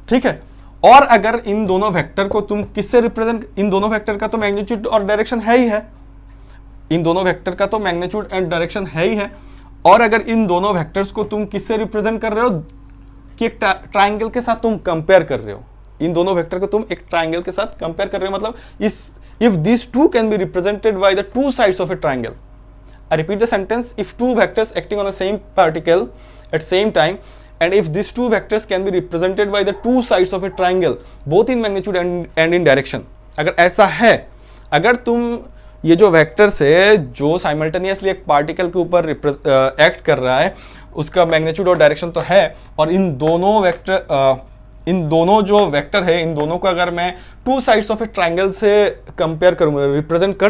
ठीक है। और अगर इन दोनों वेक्टर को तुम किससे रिप्रेजेंट, इन दोनों वेक्टर का तो मैग्नीट्यूड और डायरेक्शन है ही है, इन दोनों वेक्टर का तो मैग्नीट्यूड एंड डायरेक्शन है ही है, और अगर इन दोनों वेक्टर्स को तुम किससे रिप्रेजेंट कर रहे हो कि एक ट्राइंगल के साथ तुम कंपेयर कर रहे हो, इन दोनों वेक्टर को तुम एक ट्राइंगल के साथ कंपेयर कर रहे हो, मतलब if this two can be represented by the two sides of a triangle. I repeat the sentence, if two vectors acting on the same particle at same time and if these two vectors can be represented by the two sides of a triangle both in magnitude and in direction, अगर ऐसा है, अगर तुम ये जो vectors है जो simultaneously एक पार्टिकल के ऊपर एक्ट कर रहा है उसका मैग्नीट्यूड और डायरेक्शन तो है, और इन दोनों वेक्टर इन दोनों जो वेक्टर है इन दोनों को अगर मैं to sides of a triangle से कंपेयर करूँगा, रिप्रेजेंट कर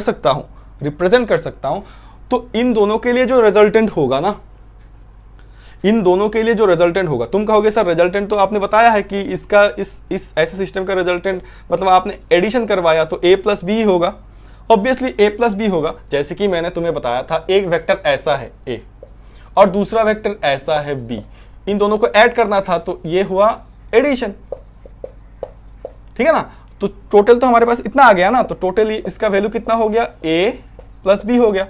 सकता हूँ, तो इन दोनों के लिए जो रिजल्टेंट होगा ना, इन दोनों के लिए जो रिजल्टेंट होगा, तुम कहोगे सर रिजल्टेंट तो आपने बताया है कि इसका इस ऐसे सिस्टम का रिजल्टेंट मतलब आपने एडिशन करवाया तो a प्लस बी होगा, ऑब्वियसली a प्लस बी होगा। जैसे कि मैंने तुम्हें बताया था एक वेक्टर ऐसा है a और दूसरा वेक्टर ऐसा है b, इन दोनों को ऐड करना था तो ये हुआ एडिशन, ठीक है ना। तो टोटल तो हमारे पास इतना आ गया ना, तो टोटल इसका वैल्यू कितना हो गया, a प्लस बी हो गया।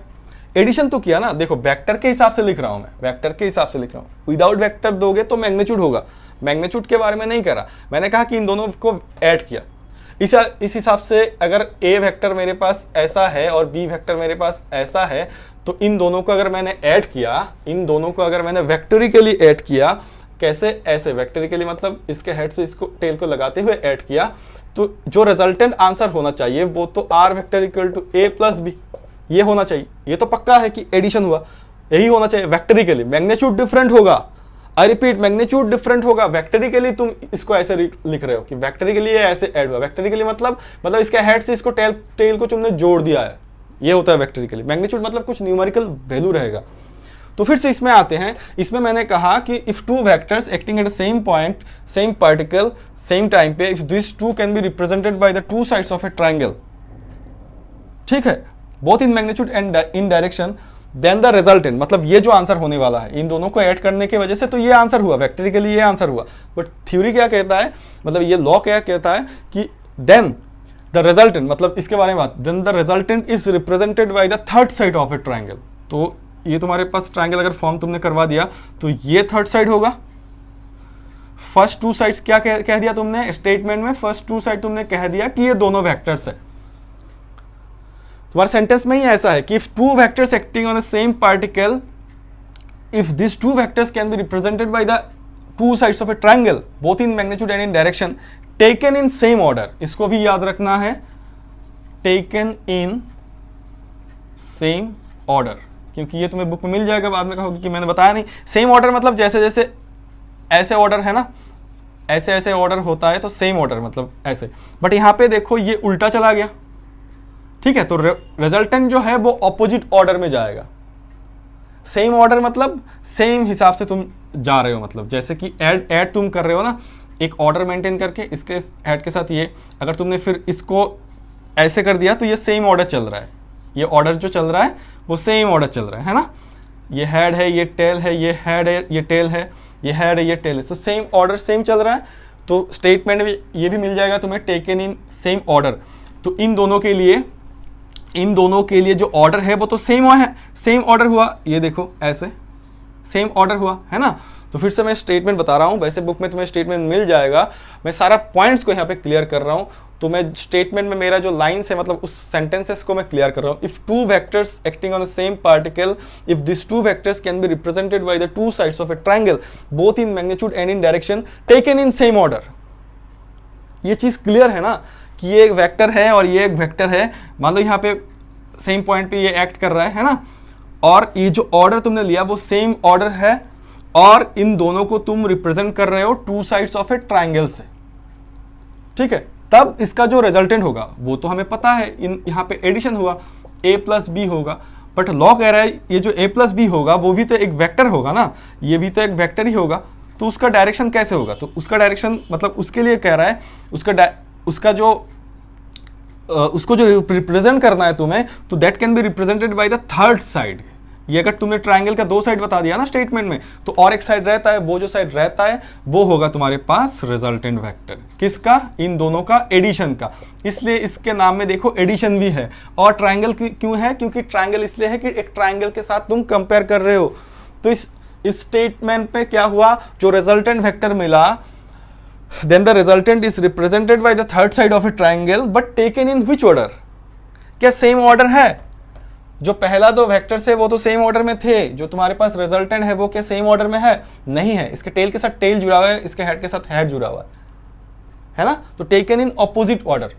एडिशन तो किया ना, देखो वेक्टर के हिसाब से लिख रहा हूं मैं, वेक्टर के हिसाब से लिख रहा हूं, विदाउट वेक्टर दोगे तो मैग्नीट्यूड होगा, मैग्नीट्यूड के बारे में नहीं करा, मैंने कहा कि इन दोनों को ऐड किया। इस हिसाब से अगर a वेक्टर मेरे पास ऐसा है और b वेक्टर मेरे पास ऐसा है, तो इन दोनों को अगर मैंने ऐड किया, इन दोनों को अगर मैंने वेक्टरिकली ऐड किया, कैसे, ऐसे वेक्टरिकली मतलब इसके हेड से इसको टेल को लगाते हुए ऐड किया, तो जो रिजल्टेंट आंसर होना चाहिए वो तो r vector equal to a plus B, ये होना चाहिए। ये तो पक्का है कि एडिशन हुआ, यही होना चाहिए। वेक्टरिकली मैग्नीट्यूड डिफरेंट होगा, आई रिपीट मैग्नीट्यूड डिफरेंट होगा। वेक्टरिकली तुम इसको ऐसे लिख रहे हो कि वेक्टरिकली ये ऐसे ऐड हुआ, वेक्टरिकली मतलब इसके हेड से इसको टेल को तुमने जोड़ दिया है, ये होता है वेक्टरिकली। मैग्नीट्यूड मतलब कुछ न्यूमेरिकल वैल्यू रहेगा। तो फिर से इसमें आते हैं, इसमें मैंने कहा कि if two vectors acting at the same point, same particle, same time पे, if this two can be represented by the two sides of a triangle, ठीक है, both in magnitude and in direction, then the resultant मतलब ये जो answer होने वाला है इन दोनों को ऐड करने की वजह से तो ये आंसर हुआ, वेक्टरिकली ये आंसर हुआ। बट थ्योरी क्या कहता है, मतलब ये लॉ क्या कहता है कि देन द रिजल्टेंट मतलब इसके बारे में बात, then the resultant is represented by the third side of a triangle. तो ये तुम्हारे पास ट्राइंगल अगर फॉर्म तुमने करवा दिया तो ये थर्ड साइड होगा। फर्स्ट टू साइड्स क्या कह दिया तुमने स्टेटमेंट में, फर्स्ट टू साइड तुमने कह दिया कि ये दोनों वेक्टर्स है। तुम्हारे सेंटेंस में ही ऐसा है कि if two vectors acting on the same particle, if this two vectors can be represented by the two sides of a triangle both in magnitude and in direction taken in same order, इसको भी याद रखना है, taken in same order, क्योंकि ये तुम्हें book में मिल जाएगा, बाद में कहोगे कि मैंने बताया नहीं। सेम ऑर्डर मतलब जैसे जैसे ऐसे ऑर्डर है ना, ऐसे ऐसे ऑर्डर होता है तो सेम ऑर्डर मतलब ऐसे, बट यहाँ पे देखो ये उल्टा चला गया, ठीक है, तो रिजल्टेंट जो है वो ऑपोजिट ऑर्डर में जाएगा। सेम ऑर्डर मतलब सेम हिसाब से तुम जा रहे हो, मतलब जैसे कि ऐड तुम कर रहे हो ना, एक ऑर्डर मेंटेन करके इसके ऐड के साथ ये, अगर तुमने फिर इसको ऐसे कर दिया तो ये सेम ऑर्डर चल रहा है, ये ऑर्डर जो चल रहा है वो सेम ऑर्डर चल रहा है ना। ये हेड है, ये टेल है, ये हेड है, ये टेल है, ये हेड है, ये टेल है, तो सेम ऑर्डर सेम चल रहा है। तो स्टेटमेंट में ये भी मिल जाएगा तुम्हें, टेकन इन सेम ऑर्डर। तो इन दोनों के लिए जो ऑर्डर है वो तो सेम हुआ है, सेम ऑर्डर हुआ, ये देखो ऐसे सेम ऑर्डर हुआ है ना। तो फिर से मैं स्टेटमेंट बता रहा हूँ, वैसे बुक में तुम्हें स्टेटमेंट मिल जाएगा, मैं सारा पॉइंट्स को यहाँ पे क्लियर कर रहा हूँ। तो मैं स्टेटमेंट में मेरा जो लाइन्स है मतलब उस सेंटेंसेस को मैं क्लियर कर रहा हूँ। If two vectors acting on the same particle, if this two vectors can be represented by the two sides of a triangle both in magnitude and in direction taken in same order. ये चीज clear है ना कि ये एक vector है और ये एक वेक्टर है, मान लो यहाँ पे सेम पॉइंट पे ये एक्ट कर रहा है ना, और ये जो ऑर्डर तुमने लिया वो सेम ऑर्डर है, और इन दोनों को तुम रिप्रेजेंट कर रहे हो to sides of a triangle से, ठीक है। तब इसका जो रिजल्टेंट होगा वो तो हमें पता है, इन यहाँ पे एडिशन हुआ, a प्लस बी होगा, बट लॉ कह रहा है ये जो a प्लस बी होगा वो भी तो एक वेक्टर होगा ना, ये भी तो एक वेक्टर ही होगा, तो उसका डायरेक्शन कैसे होगा। तो उसका डायरेक्शन मतलब उसके लिए कह रहा है, उसको जो रिप्रेजेंट करना है तुम्हें, तो that can be represented by the third side. ये अगर तुमने ट्राइंगल का 2 साइड बता दिया ना स्टेटमेंट में, तो और एक साइड रहता है, वो जो साइड रहता है वो होगा तुम्हारे पास रिजल्टेंट वेक्टर। किसका? इन दोनों का एडिशन का। इसलिए इसके नाम में देखो एडिशन भी है। और ट्राइंगल क्यों है? क्योंकि ट्राइंगल इसलिए है कि एक ट्राइंगल के साथ तुम कंपेयर कर रहे हो। तो इस स्टेटमेंट में क्या हुआ, जो रिजल्टेंट वेक्टर मिला, then the resultant is represented by the third side of a triangle but taken in which order? क्या सेम ऑर्डर है? जो पहला 2 वेक्टर्स है वो तो सेम ऑर्डर में थे, जो तुम्हारे पास रिजल्टेंट है वो क्या सेम ऑर्डर में है? नहीं है। इसके टेल के साथ टेल जुड़ा हुआ है, इसके हेड के साथ हेड जुड़ा हुआ है ना, तो टेकन इन ऑपोजिट ऑर्डर।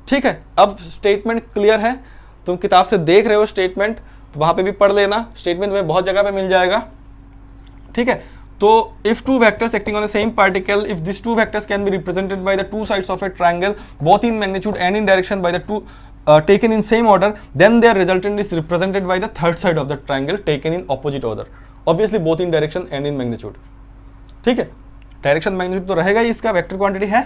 ठीक है, अब स्टेटमेंट क्लियर है। तुम किताब से देख रहे हो स्टेटमेंट, तो वहां पे भी पढ़ लेना, स्टेटमेंट में बहुत जगह पे मिल जाएगा। ठीक है, तो if two vectors acting on the same particle, if these two vectors can be represented by the two sides of a triangle both in magnitude and in direction by the two taken in same order, then their resultant is represented by the third side of the triangle taken in opposite order, obviously both in direction and in magnitude। ठीक है, direction magnitude तो रहेगा ही, इसका vector quantity है।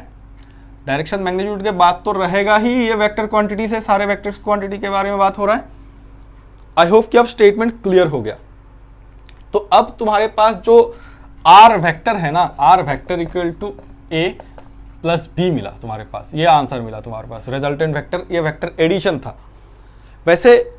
Direction magnitude के बाद तो रहेगा ही, ये वेक्टर क्वांटिटी से सारे वेक्टर्स क्वांटिटी के बारे में बात हो रहा है। आई होप कि अब स्टेटमेंट क्लियर हो गया। तो अब तुम्हारे पास जो आर वेक्टर है ना, R vector equal to A plus B मिला तुम्हारे पास, ये आंसर मिला तुम्हारे पास रिजल्टेंट वेक्टर, ये वेक्टर एडिशन था। वैसे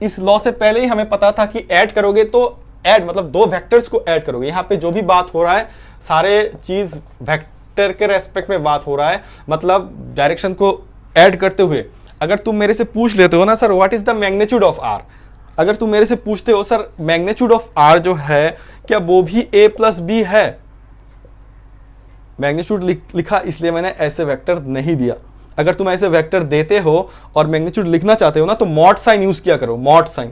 इस लॉ से पहले ही हमें पता था कि ऐड करोगे तो ऐड मतलब 2 वेक्टर्स को ऐड करोगे। यहाँ पे जो भी बात हो रहा है सारे चीज वेक्टर के रेस्पेक्ट में बात हो रहा है, मतलब डायरेक्शन को ऐड करते हुए। अगर तुम मेरे से पूछ लेते हो ना sir what is the magnitude of R, अगर तुम मेरे से पूछते हो सर मैग्नीट्यूड ऑफ आर जो है क्या वो भी a प्लस बी है, मैग्नीट्यूड लिखा इसलिए मैंने ऐसे वेक्टर नहीं दिया। अगर तुम ऐसे वेक्टर देते हो और मैग्नीट्यूड लिखना चाहते हो ना तो मॉड साइन यूज किया करो, मॉड साइन,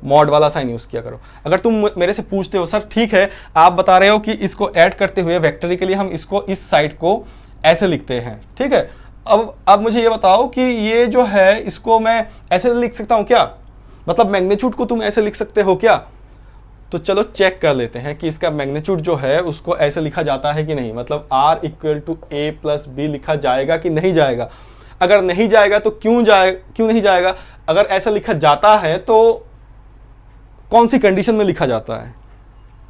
मॉड वाला साइन यूज किया करो। अगर तुम मेरे से पूछते हो सर ठीक है आप बता रहे हो कि इसको ऐड करते हुए वेक्टर के लिए हम इसको इस साइड को ऐसे लिखते हैं, ठीक है, अब मुझे ये बताओ कि ये जो है इसको मैं ऐसे लिख सकता हूं क्या, मतलब मैग्नीट्यूड को तुम ऐसे लिख सकते हो क्या? तो चलो चेक कर लेते हैं कि इसका मैग्नीट्यूड जो है उसको ऐसे लिखा जाता है कि नहीं, मतलब r equal to A plus B लिखा जाएगा कि नहीं जाएगा। अगर नहीं जाएगा तो क्यों नहीं जाएगा? अगर ऐसा लिखा जाता है तो कौन सी कंडीशन में लिखा जाता है?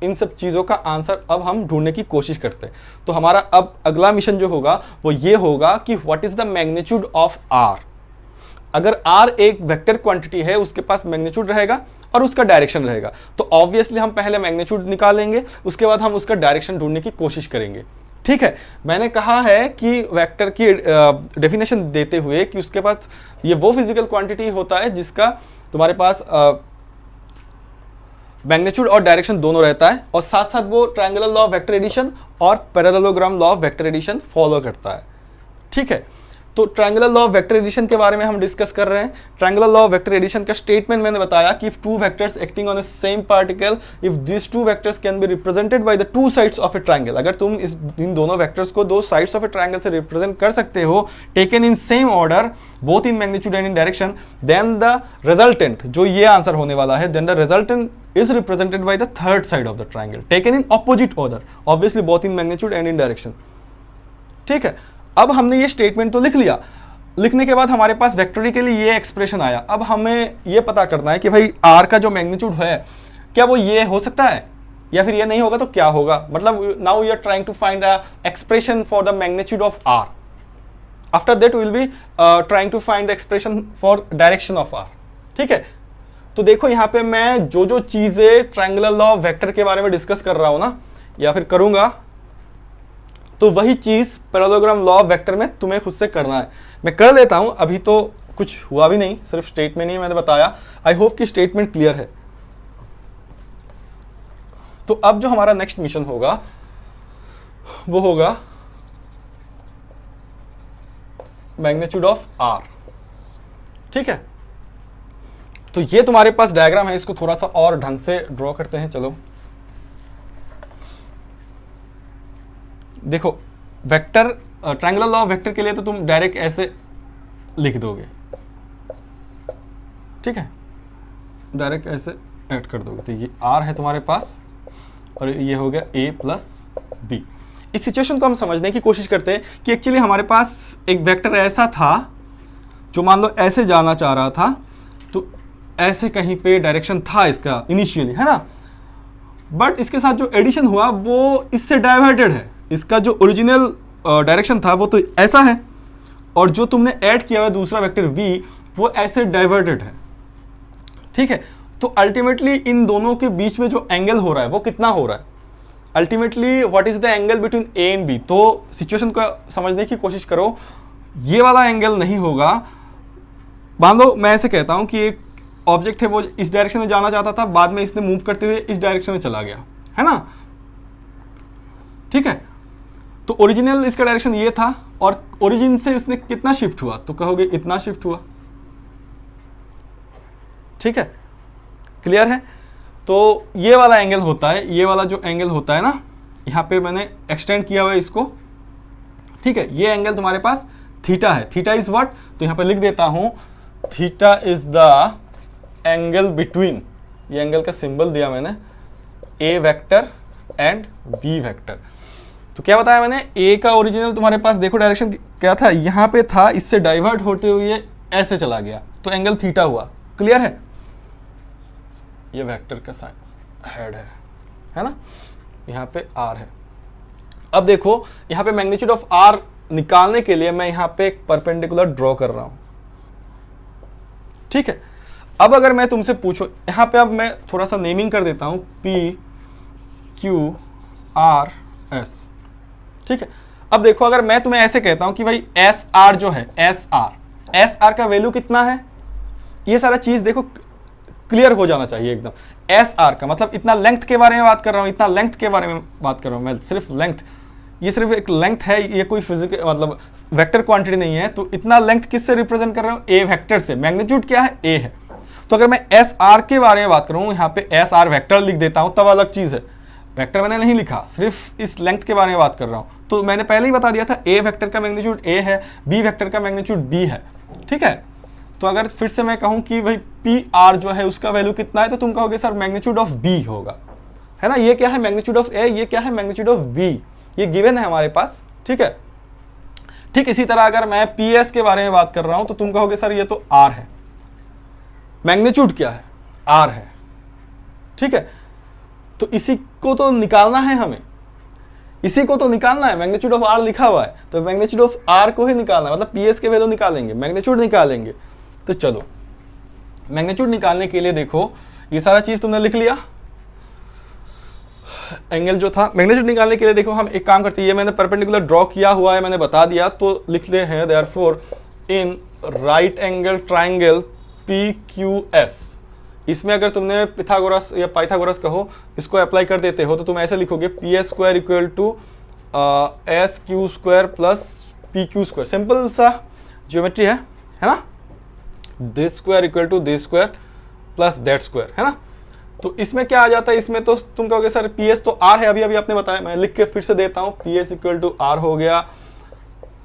इन सब चीज़ों का आंसर अब हम ढूंढने की कोशिश करते हैं। तो हमारा अब अगला मिशन जो होगा वो ये होगा कि what is the magnitude of r। अगर r एक वेक्टर क्वांटिटी है उसके पास मैग्नीट्यूड रहेगा और उसका डायरेक्शन रहेगा, तो ऑब्वियसली हम पहले मैग्नीट्यूड निकालेंगे, उसके बाद हम उसका डायरेक्शन ढूंढने की कोशिश करेंगे। ठीक है, मैंने कहा है कि वेक्टर की डेफिनेशन देते हुए कि उसके पास ये वो फिजिकल क्वांटिटी होता है जिसका तुम्हारे पास मैग्नीट्यूड और डायरेक्शन दोनों रहता है, और साथ साथ वो triangular law of vector addition और parallelogram law of vector addition follow करता है। ठीक है, तो triangular law of vector addition के बारे में हम डिस्कस कर रहे हैं। Triangular law of vector addition का स्टेटमेंट मैंने बताया कि if two vectors acting on a same particle, if this two vectors can be represented by the two sides of a triangle, अगर तुम इन दोनों वेक्टर्स को 2 साइड्स ऑफ ए ट्रायंगल से रिप्रेजेंट कर सकते हो taken in same order both in magnitude and in direction, then the resultant, जो ये आंसर होने वाला है, then the resultant is represented by the third side of the triangle taken in opposite order, obviously both in magnitude and in direction। ठीक है, अब हमने ये स्टेटमेंट तो लिख लिया। लिखने के बाद हमारे पास वेक्टोरिकली ये एक्सप्रेशन आया। अब हमें ये पता करना है कि भाई r का जो मैग्नीट्यूड है क्या वो ये हो सकता है या फिर ये नहीं होगा तो क्या होगा, मतलब now we are trying to find the expression for the magnitude of r, after that we will be trying to find the expression for direction of r। ठीक है, तो देखो यहाँ पे मैं जो चीजें ट्रायंगुलर लॉ ऑफ वेक्टर के बारे में डिस्कस कर रहा हूं ना या फिर करूंगा, तो वही चीज पैरेललोग्राम लॉ ऑफ वेक्टर में तुम्हें खुद से करना है। मैं कर लेता हूं, अभी तो कुछ हुआ भी नहीं, सिर्फ स्टेटमेंट ही मैंने बताया। आई होप कि स्टेटमेंट क्लियर है। तो अब जो हमारा नेक्स्ट मिशन होगा वो होगा मैग्नीट्यूड ऑफ आर। ठीक है, तो ये तुम्हारे पास डायग्राम है, इसको थोड़ा सा और ढंग से ड्रॉ करते हैं। चलो देखो, vector triangular law of vector के लिए तो तुम डायरेक्ट ऐसे लिख दोगे, ठीक है, डायरेक्ट ऐसे ऐड कर दोगे। तो ये r है तुम्हारे पास और ये हो गया a प्लस बी। इस सिचुएशन को हम समझने की कोशिश करते हैं कि एक्चुअली हमारे पास एक वेक्टर ऐसा था जो मान लो ऐसे जाना चाह रहा था, तो ऐसे कहीं पे डायरेक्शन था इसका इनिशियली, है ना, बट इसके साथ जो एडिशन हुआ वो इससे डाइवर्टेड है। इसका जो ओरिजिनल डायरेक्शन था वो तो ऐसा है, और जो तुमने ऐड किया हुआ दूसरा वेक्टर v वो ऐसे डाइवर्टेड है, ठीक है। तो अल्टीमेटली इन दोनों के बीच में जो एंगल हो रहा है वो कितना हो रहा है, ultimately what is the angle between A and B. तो सिचुएशन को समझने की कोशिश करो, ये वाला एंगल नहीं होगा। मान लो मैं ऐसे कहता हूं कि एक ऑब्जेक्ट है वो इस डायरेक्शन में जाना चाहता था, बाद में इसने मूव करते हुए इस डायरेक्शन में चला गया, है ना, ठीक है। तो ओरिजिनल इसका डायरेक्शन ये था और ओरिजिन से इसने कितना शिफ्ट हुआ, तो कहोगे इतना शिफ्ट हुआ, ठीक है, क्लियर है। तो ये वाला एंगल होता है, ये वाला जो एंगल होता है ना, यहाँ पे मैंने एक्सटेंड किया हुआ है इसको, ठीक है। ये एंगल तुम्हारे पास थीटा है। थीटा इज व्हाट, तो यहाँ पे लिख देता हूं theta is the angle between, ये एंगल का सिंबल दिया मैंने, ए वेक्टर एंड बी वेक्टर। तो क्या बताया मैंने, ए का ओरिजिनल तुम्हारे पास देखो डायरेक्शन क्या था, यहाँ पे था, इससे डाइवर्ट होते हुए ऐसे चला गया, तो एंगल थीटा हुआ, क्लियर है। ये वेक्टर का साइन हेड है ना, यहाँ पे आर है। अब देखो यहाँ पे मैग्नीट्यूड ऑफ आर निकालने के लिए मैं यहाँ पे एक परपेंडिकुलर ड्रॉ कर रहा हूं, ठीक है। अब अगर मैं तुमसे पूछूं, यहाँ पे अब मैं थोड़ा सा नेमिंग कर देता हूं, पी क्यू आर एस, ठीक है। अब देखो अगर मैं तुम्हें ऐसे कहता हूं कि भाई एस आर जो है, एस आर का वैल्यू कितना है, ये सारा चीज देखो क्लियर हो जाना चाहिए एकदम। एस आर का मतलब इतना लेंथ के बारे में बात कर रहा हूं, इतना लेंथ के बारे में बात कर रहा हूं मैं, सिर्फ लेंथ, ये सिर्फ एक लेंथ है, ये कोई फिजिकल मतलब वेक्टर क्वांटिटी नहीं है। तो इतना लेंथ किससे रिप्रेजेंट कर रहा हूं, ए वेक्टर से। मैग्नीट्यूड क्या है, ए है। तो अगर मैं एस आर के बारे में बात करूं, यहाँ पे एस आर वेक्टर लिख देता हूं, तब अलग चीज है, वेक्टर मैंने नहीं लिखा, सिर्फ इस लेंथ के बारे में बात कर रहा हूं। तो मैंने पहले ही बता दिया था, ए वेक्टर का मैग्नीट्यूड ए है, बी वेक्टर का मैग्नीट्यूड बी है, ठीक है। तो अगर फिर से मैं कहूं कि भाई पी आर जो है उसका वैल्यू कितना है, तो तुम कहोगे सर मैग्नीट्यूड ऑफ बी होगा, है ना। ये क्या है, मैग्नीट्यूड ऑफ ए, ये क्या है, मैग्नीट्यूड ऑफ बी, ये गिवन है हमारे पास, ठीक है। ठीक इसी तरह अगर मैं पी एस के बारे में बात कर रहा हूं, तो तुम कहोगे सर ये तो आर है, मैग्नीट्यूड क्या है, आर है, ठीक है। तो इसी को तो निकालना है हमें, इसी को तो निकालना है, मैग्नीट्यूड ऑफ आर लिखा हुआ है, तो मैग्नीट्यूड ऑफ आर को ही निकालना है, मतलब पीएस के वैल्यू निकालेंगे, मैग्नीट्यूड निकालेंगे। तो चलो मैग्नीट्यूड निकालने के लिए देखो, ये सारा चीज तुमने लिख लिया, एंगल जो था। मैग्नीट्यूड निकालने के लिए देखो हम एक काम करते हैं, ये मैंने परपेंडिकुलर ड्रॉ किया हुआ है, मैंने बता दिया, तो लिख ले हैं therefore in right angle triangle P Q S. इसमें अगर तुमने पिथागोरस या पाइथागोरस कहो, इसको अप्लाई कर देते हो, तो तुम ऐसे लिखोगे P S square equal to S Q square plus P Q square. Simple सा ज्योमेट्री है ना, this square equal to this square plus that square, है ना। तो इसमें क्या आ जाता है, इसमें तो तुम कहोगे सर पी एस तो आर है, अभी अभी आपने बताया, मैं लिख के फिर से देता हूँ, P S equal to R हो गया,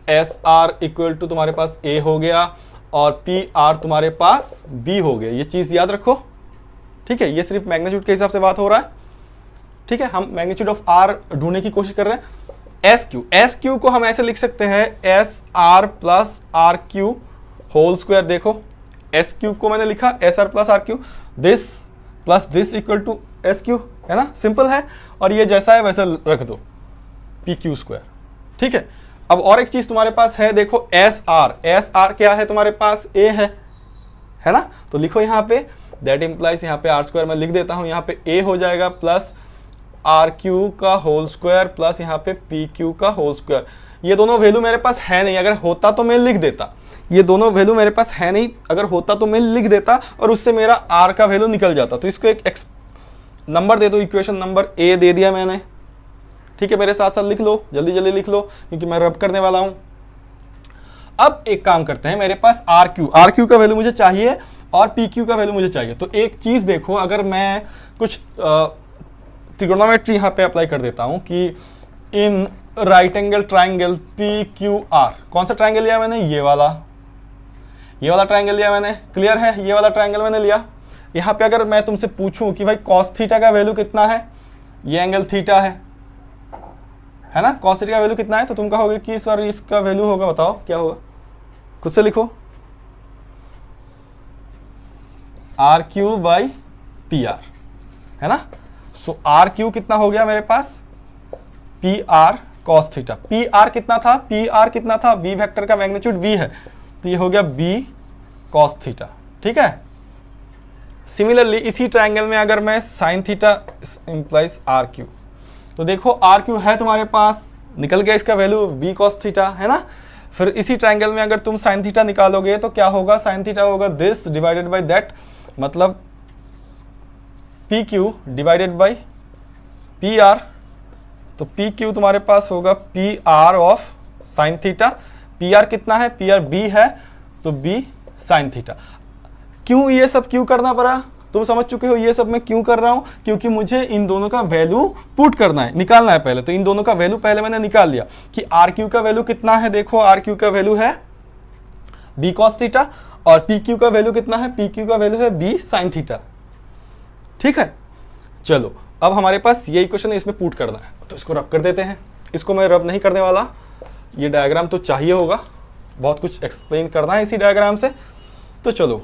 एस आर इक्वल टू तुम्हारे पास ए हो गया, और पी आर तुम्हारे पास बी हो गया। ये चीज याद रखो, ठीक है। ये सिर्फ मैग्नीट्यूड के हिसाब से बात हो रहा है, ठीक है। हम मैग्नीट्यूड ऑफ आर ढूंढने की कोशिश कर रहे हैं। एस क्यू को हम ऐसे लिख सकते हैं, S R plus are Q whole square. देखो एस क्यू को मैंने लिखा S R plus are Q, this plus this equal to S Q, है ना, सिंपल है। और ये जैसा है वैसा रख दो, पी क्यू स्क्वायर, ठीक है। अब और एक चीज तुम्हारे पास है, देखो एस आर क्या है तुम्हारे पास, ए है ना। तो लिखो यहाँ पे, दैट इंप्लाइज, यहाँ पे आर स्क्वायर मैं लिख देता हूँ, यहाँ पे ए हो जाएगा प्लस आर क्यू का होल स्क्वायर प्लस यहाँ पे पी क्यू का होल स्क्वायर। ये दोनों वैल्यू मेरे पास है नहीं, अगर होता तो मैं लिख देता, ये दोनों वैल्यू मेरे पास है नहीं, अगर होता तो मैं लिख देता और उससे मेरा आर का वैल्यू निकल जाता। तो इसको एक नंबर दे दो, इक्वेशन नंबर ए दे दिया मैंने, ठीक है। मेरे साथ साथ लिख लो, जल्दी जल्दी लिख लो, क्योंकि मैं रब करने वाला हूं। अब एक काम करते हैं, मेरे पास आर क्यू का वैल्यू मुझे चाहिए और पी क्यू का वैल्यू मुझे चाहिए। तो एक चीज देखो, अगर मैं कुछ ट्रिगोनोमेट्री यहाँ पे अप्लाई कर देता हूं कि in right angle triangle P Q R, कौन सा ट्राइंगल लिया मैंने, ये वाला ट्राइंगल लिया मैंने, क्लियर है। ये वाला ट्राइंगल मैंने लिया। यहाँ पे अगर मैं तुमसे पूछूं कि भाई कॉस थीटा का वैल्यू कितना है, ये एंगल थीटा है ना, कॉस थीटा का वैल्यू कितना है, तो तुम कहोगे कि सर इसका वैल्यू होगा, बताओ क्या होगा, खुद से लिखो। R Q by P R, है ना। सो आर क्यू कितना हो गया मेरे पास, P R cos theta. P R कितना था, पी आर कितना था, बी वेक्टर का मैग्नीट्यूड बी है, तो ये हो गया बी कॉस थीटा, ठीक है। सिमिलरली इसी ट्रायंगल में अगर मैं sine theta implies R Q, तो देखो आर क्यू है तुम्हारे पास, निकल गया इसका वैल्यू बी कॉस थीटा, है ना। फिर इसी ट्रायंगल में अगर तुम साइन थीटा निकालोगे तो क्या होगा, साइन थीटा होगा दिस डिवाइडेड बाय दैट, मतलब p Q divided by P R. तो पी क्यू तुम्हारे पास होगा P R of sine theta, P R कितना है, पी आर बी है, तो बी साइन थीटा। क्यों ये सब क्यों करना पड़ा, तुम समझ चुके हो ये सब मैं क्यों कर रहा हूं, क्योंकि मुझे इन दोनों का वैल्यू पुट करना है, निकालना है पहले। तो इन दोनों का वैल्यू पहले मैंने निकाल लिया कि आर क्यू का वैल्यू कितना है, देखो आर क्यू का वैल्यू है बी कॉस थीटा, और पी क्यू का वैल्यू कितना है, पी क्यू का वैल्यू है बी साइन थीटा, ठीक है। चलो अब हमारे पास ये इक्वेशन है, इसमें पुट करना है, तो इसको रब कर देते हैं। इसको मैं रब नहीं करने वाला, ये डायग्राम तो चाहिए होगा, बहुत कुछ एक्सप्लेन करना है इसी डायग्राम से, तो चलो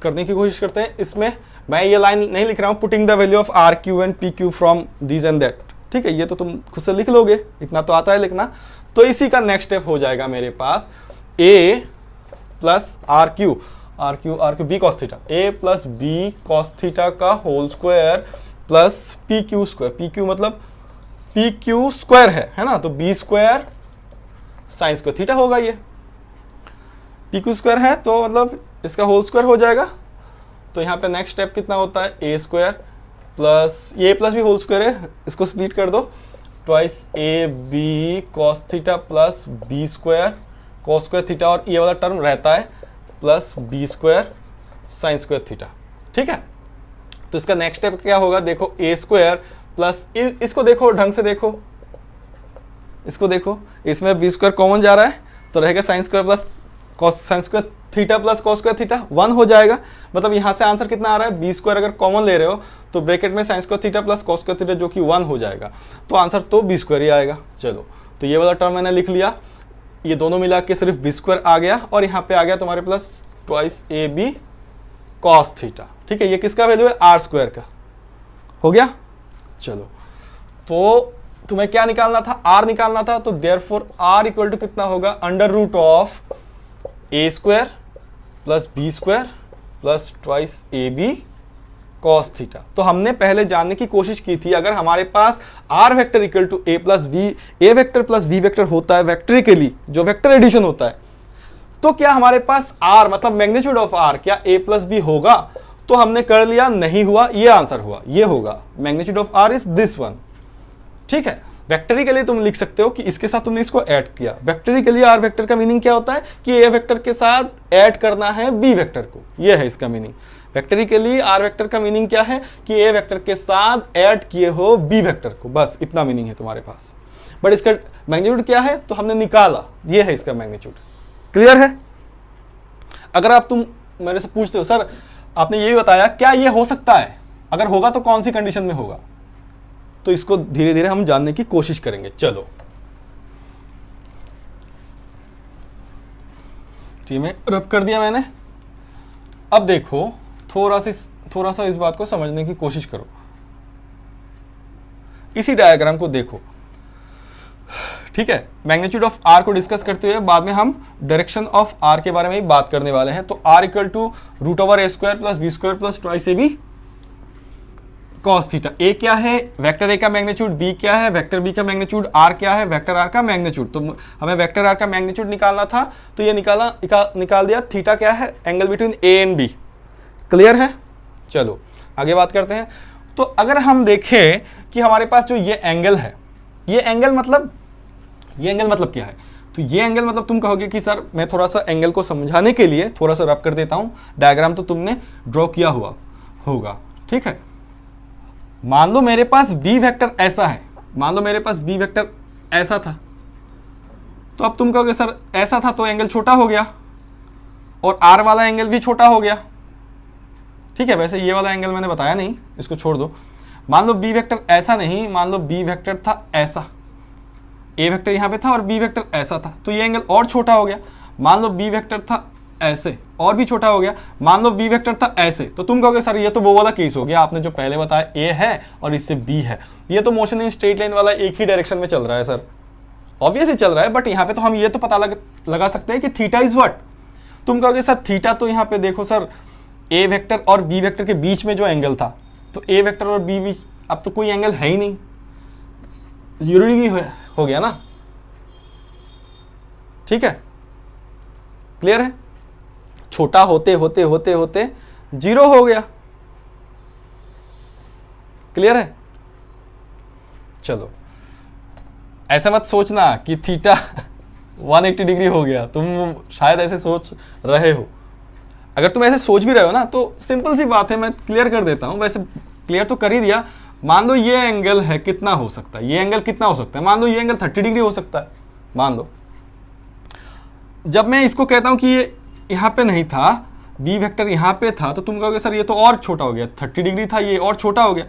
करने की कोशिश करते हैं। इसमें मैं ये लाइन नहीं लिख रहा हूं, putting the value of R Q and P Q from these and that, ठीक है, ये तो तुम खुद से लिख लोगे, इतना तो आता है लिखना। तो इसी का नेक्स्ट स्टेप हो जाएगा मेरे पास a plus are q b cos theta, a plus B cos theta का whole square plus P Q square, p q मतलब पी क्यू स्क्वायर है ना, तो b square sine square theta होगा, ये पी क्यू स्क्वायर है तो मतलब इसका होल स्क्वायर हो जाएगा। तो यहाँ पे नेक्स्ट स्टेप कितना होता है, ए स्क्वायर प्लस ये प्लस भी होल स्क्वायर है, इसको स्प्लिट कर दो, twice A B cos theta plus B square cos square theta, और ये वाला टर्म रहता है plus B square sine square theta, ठीक है। तो इसका नेक्स्ट स्टेप क्या होगा, देखो ए स्क्वायर प्लस इसको देखो ढंग से देखो, इसको देखो, इसमें बी स्क्वायर कॉमन जा रहा है तो रहेगा sine square plus cos sine square theta plus cos square theta 1 हो जाएगा। मतलब यहाँ से आंसर कितना आ रहा है, बी स्क्वायर अगर कॉमन ले रहे हो तो ब्रैकेट में sign square theta plus cos square theta जो कि 1 हो जाएगा, तो आंसर तो बी स्क्वायर ही आएगा। चलो तो ये वाला टर्म मैंने लिख लिया, ये दोनों मिला के सिर्फ बी स्क्वायर आ गया, और यहाँ पे आ गया तुम्हारे plus twice A B cos theta, ठीक है। ये किसका वैल्यू है, आर स्क्वायर का, हो गया। चलो तो तुम्हें क्या निकालना था, आर निकालना था, तो देयरफॉर आर इक्वल टू कितना होगा, under root of A square plus B square plus twice A B cos theta. तो हमने पहले जानने की कोशिश की थी, अगर हमारे पास r vector equal to A plus b, a vector plus b vector होता है वेक्टरिकली, जो वेक्टर एडिशन होता है, तो क्या हमारे पास आर मतलब मैग्नीट्यूड ऑफ आर क्या ए प्लस बी होगा, तो हमने कर लिया, नहीं हुआ, ये आंसर हुआ, ये होगा magnitude of R is this one, ठीक है। वेक्टरिकली तुम लिख सकते हो कि इसके साथ तुमने इसको ऐड किया। वेक्टरिकली आर वेक्टर का मीनिंग क्या होता है कि ए वेक्टर के साथ ऐड करना है बी वेक्टर को, ये है इसका मीनिंग। वेक्टरिकली आर वेक्टर का मीनिंग क्या है कि ए वेक्टर के साथ ऐड किए हो बी वेक्टर को, बस इतना मीनिंग है तुम्हारे पास। बट इसका मैग्नीट्यूड क्या है तो हमने निकाला, ये है इसका मैग्नीट्यूड। क्लियर है। अगर आप तुम मेरे से पूछते हो सर आपने ये भी बताया क्या ये हो सकता है, अगर होगा तो कौन सी कंडीशन में होगा, तो इसको धीरे धीरे हम जानने की कोशिश करेंगे। चलो ठीक है, रब कर दिया मैंने। अब देखो थोड़ा सा इस बात को समझने की कोशिश करो, इसी डायग्राम को देखो, ठीक है। मैग्नीट्यूड ऑफ आर को डिस्कस करते हुए बाद में हम डायरेक्शन ऑफ आर के बारे में ही बात करने वाले हैं। तो r equal to root over A square plus B square plus twice A B cos theta. A क्या है, वेक्टर ए का मैग्नीट्यूड, बी क्या है, वेक्टर बी का मैग्नीट्यूड, आर क्या है, वेक्टर आर का मैग्नीट्यूड। तो हमें वेक्टर आर का मैग्नीट्यूड निकालना था, तो ये निकाल दिया। थीटा क्या है, angle between A and B. Clear है। चलो आगे बात करते हैं। तो अगर हम देखें कि हमारे पास जो ये एंगल है, ये एंगल मतलब क्या है, तो ये एंगल मतलब तुम कहोगे कि सर मैं थोड़ा सा एंगल को समझाने के लिए थोड़ा सा रब कर देता हूं। डायग्राम तो तुमने ड्रॉ किया हुआ होगा, ठीक है। मान लो मेरे पास बी वेक्टर ऐसा है, मान लो मेरे पास बी वेक्टर ऐसा था, तो अब तुम कहोगे सर ऐसा था तो एंगल छोटा हो गया और आर वाला एंगल भी छोटा हो गया, ठीक है। वैसे ये वाला एंगल मैंने बताया नहीं, इसको छोड़ दो। मान लो बी वेक्टर ऐसा नहीं, मान लो बी वेक्टर था ऐसा, ए वेक्टर यहाँ पे था और बी वेक्टर ऐसा था, तो ये एंगल और छोटा हो गया। मान लो बी वेक्टर था ऐसे और भी छोटा हो गया, मान लो बी वेक्टर था ऐसे, तो तुम कहोगे सर ये तो वो वाला केस हो गया, आपने जो पहले बताया ए है और इससे बी है, ये तो मोशन इन स्ट्रेट लाइन वाला एक ही डायरेक्शन में चल रहा है सर, ऑब्वियसली चल रहा है, बट यहाँ पे तो हम ये तो पता लगा सकते हैं कि थीटा इज व्हाट। तुम कहोगे सर थीटा तो यहाँ पे देखो सर ए वेक्टर और बी वेक्टर के बीच में जो एंगल था, तो ए वेक्टर और बी बीच अब तो कोई एंगल है ही नहीं, 0 डिग्री हो गया ना, ठीक है, क्लियर है, छोटा होते होते होते होते 0 हो गया, क्लियर है। चलो ऐसा मत सोचना कि थीटा 180 डिग्री हो गया, तुम शायद ऐसे सोच रहे हो, अगर तुम ऐसे सोच भी रहे हो ना तो सिंपल सी बात है, मैं क्लियर कर देता हूं, वैसे क्लियर तो कर ही दिया। मान लो ये एंगल है, कितना हो सकता है, ये एंगल कितना हो सकता है, मान लो ये एंगल 30 डिग्री हो सकता है, मान लो। जब मैं इसको कहता हूं कि ये यहां पे नहीं था, बी वेक्टर यहां पे था, तो तुम कहोगे सर ये तो और छोटा हो गया, 30 डिग्री था ये और छोटा हो गया,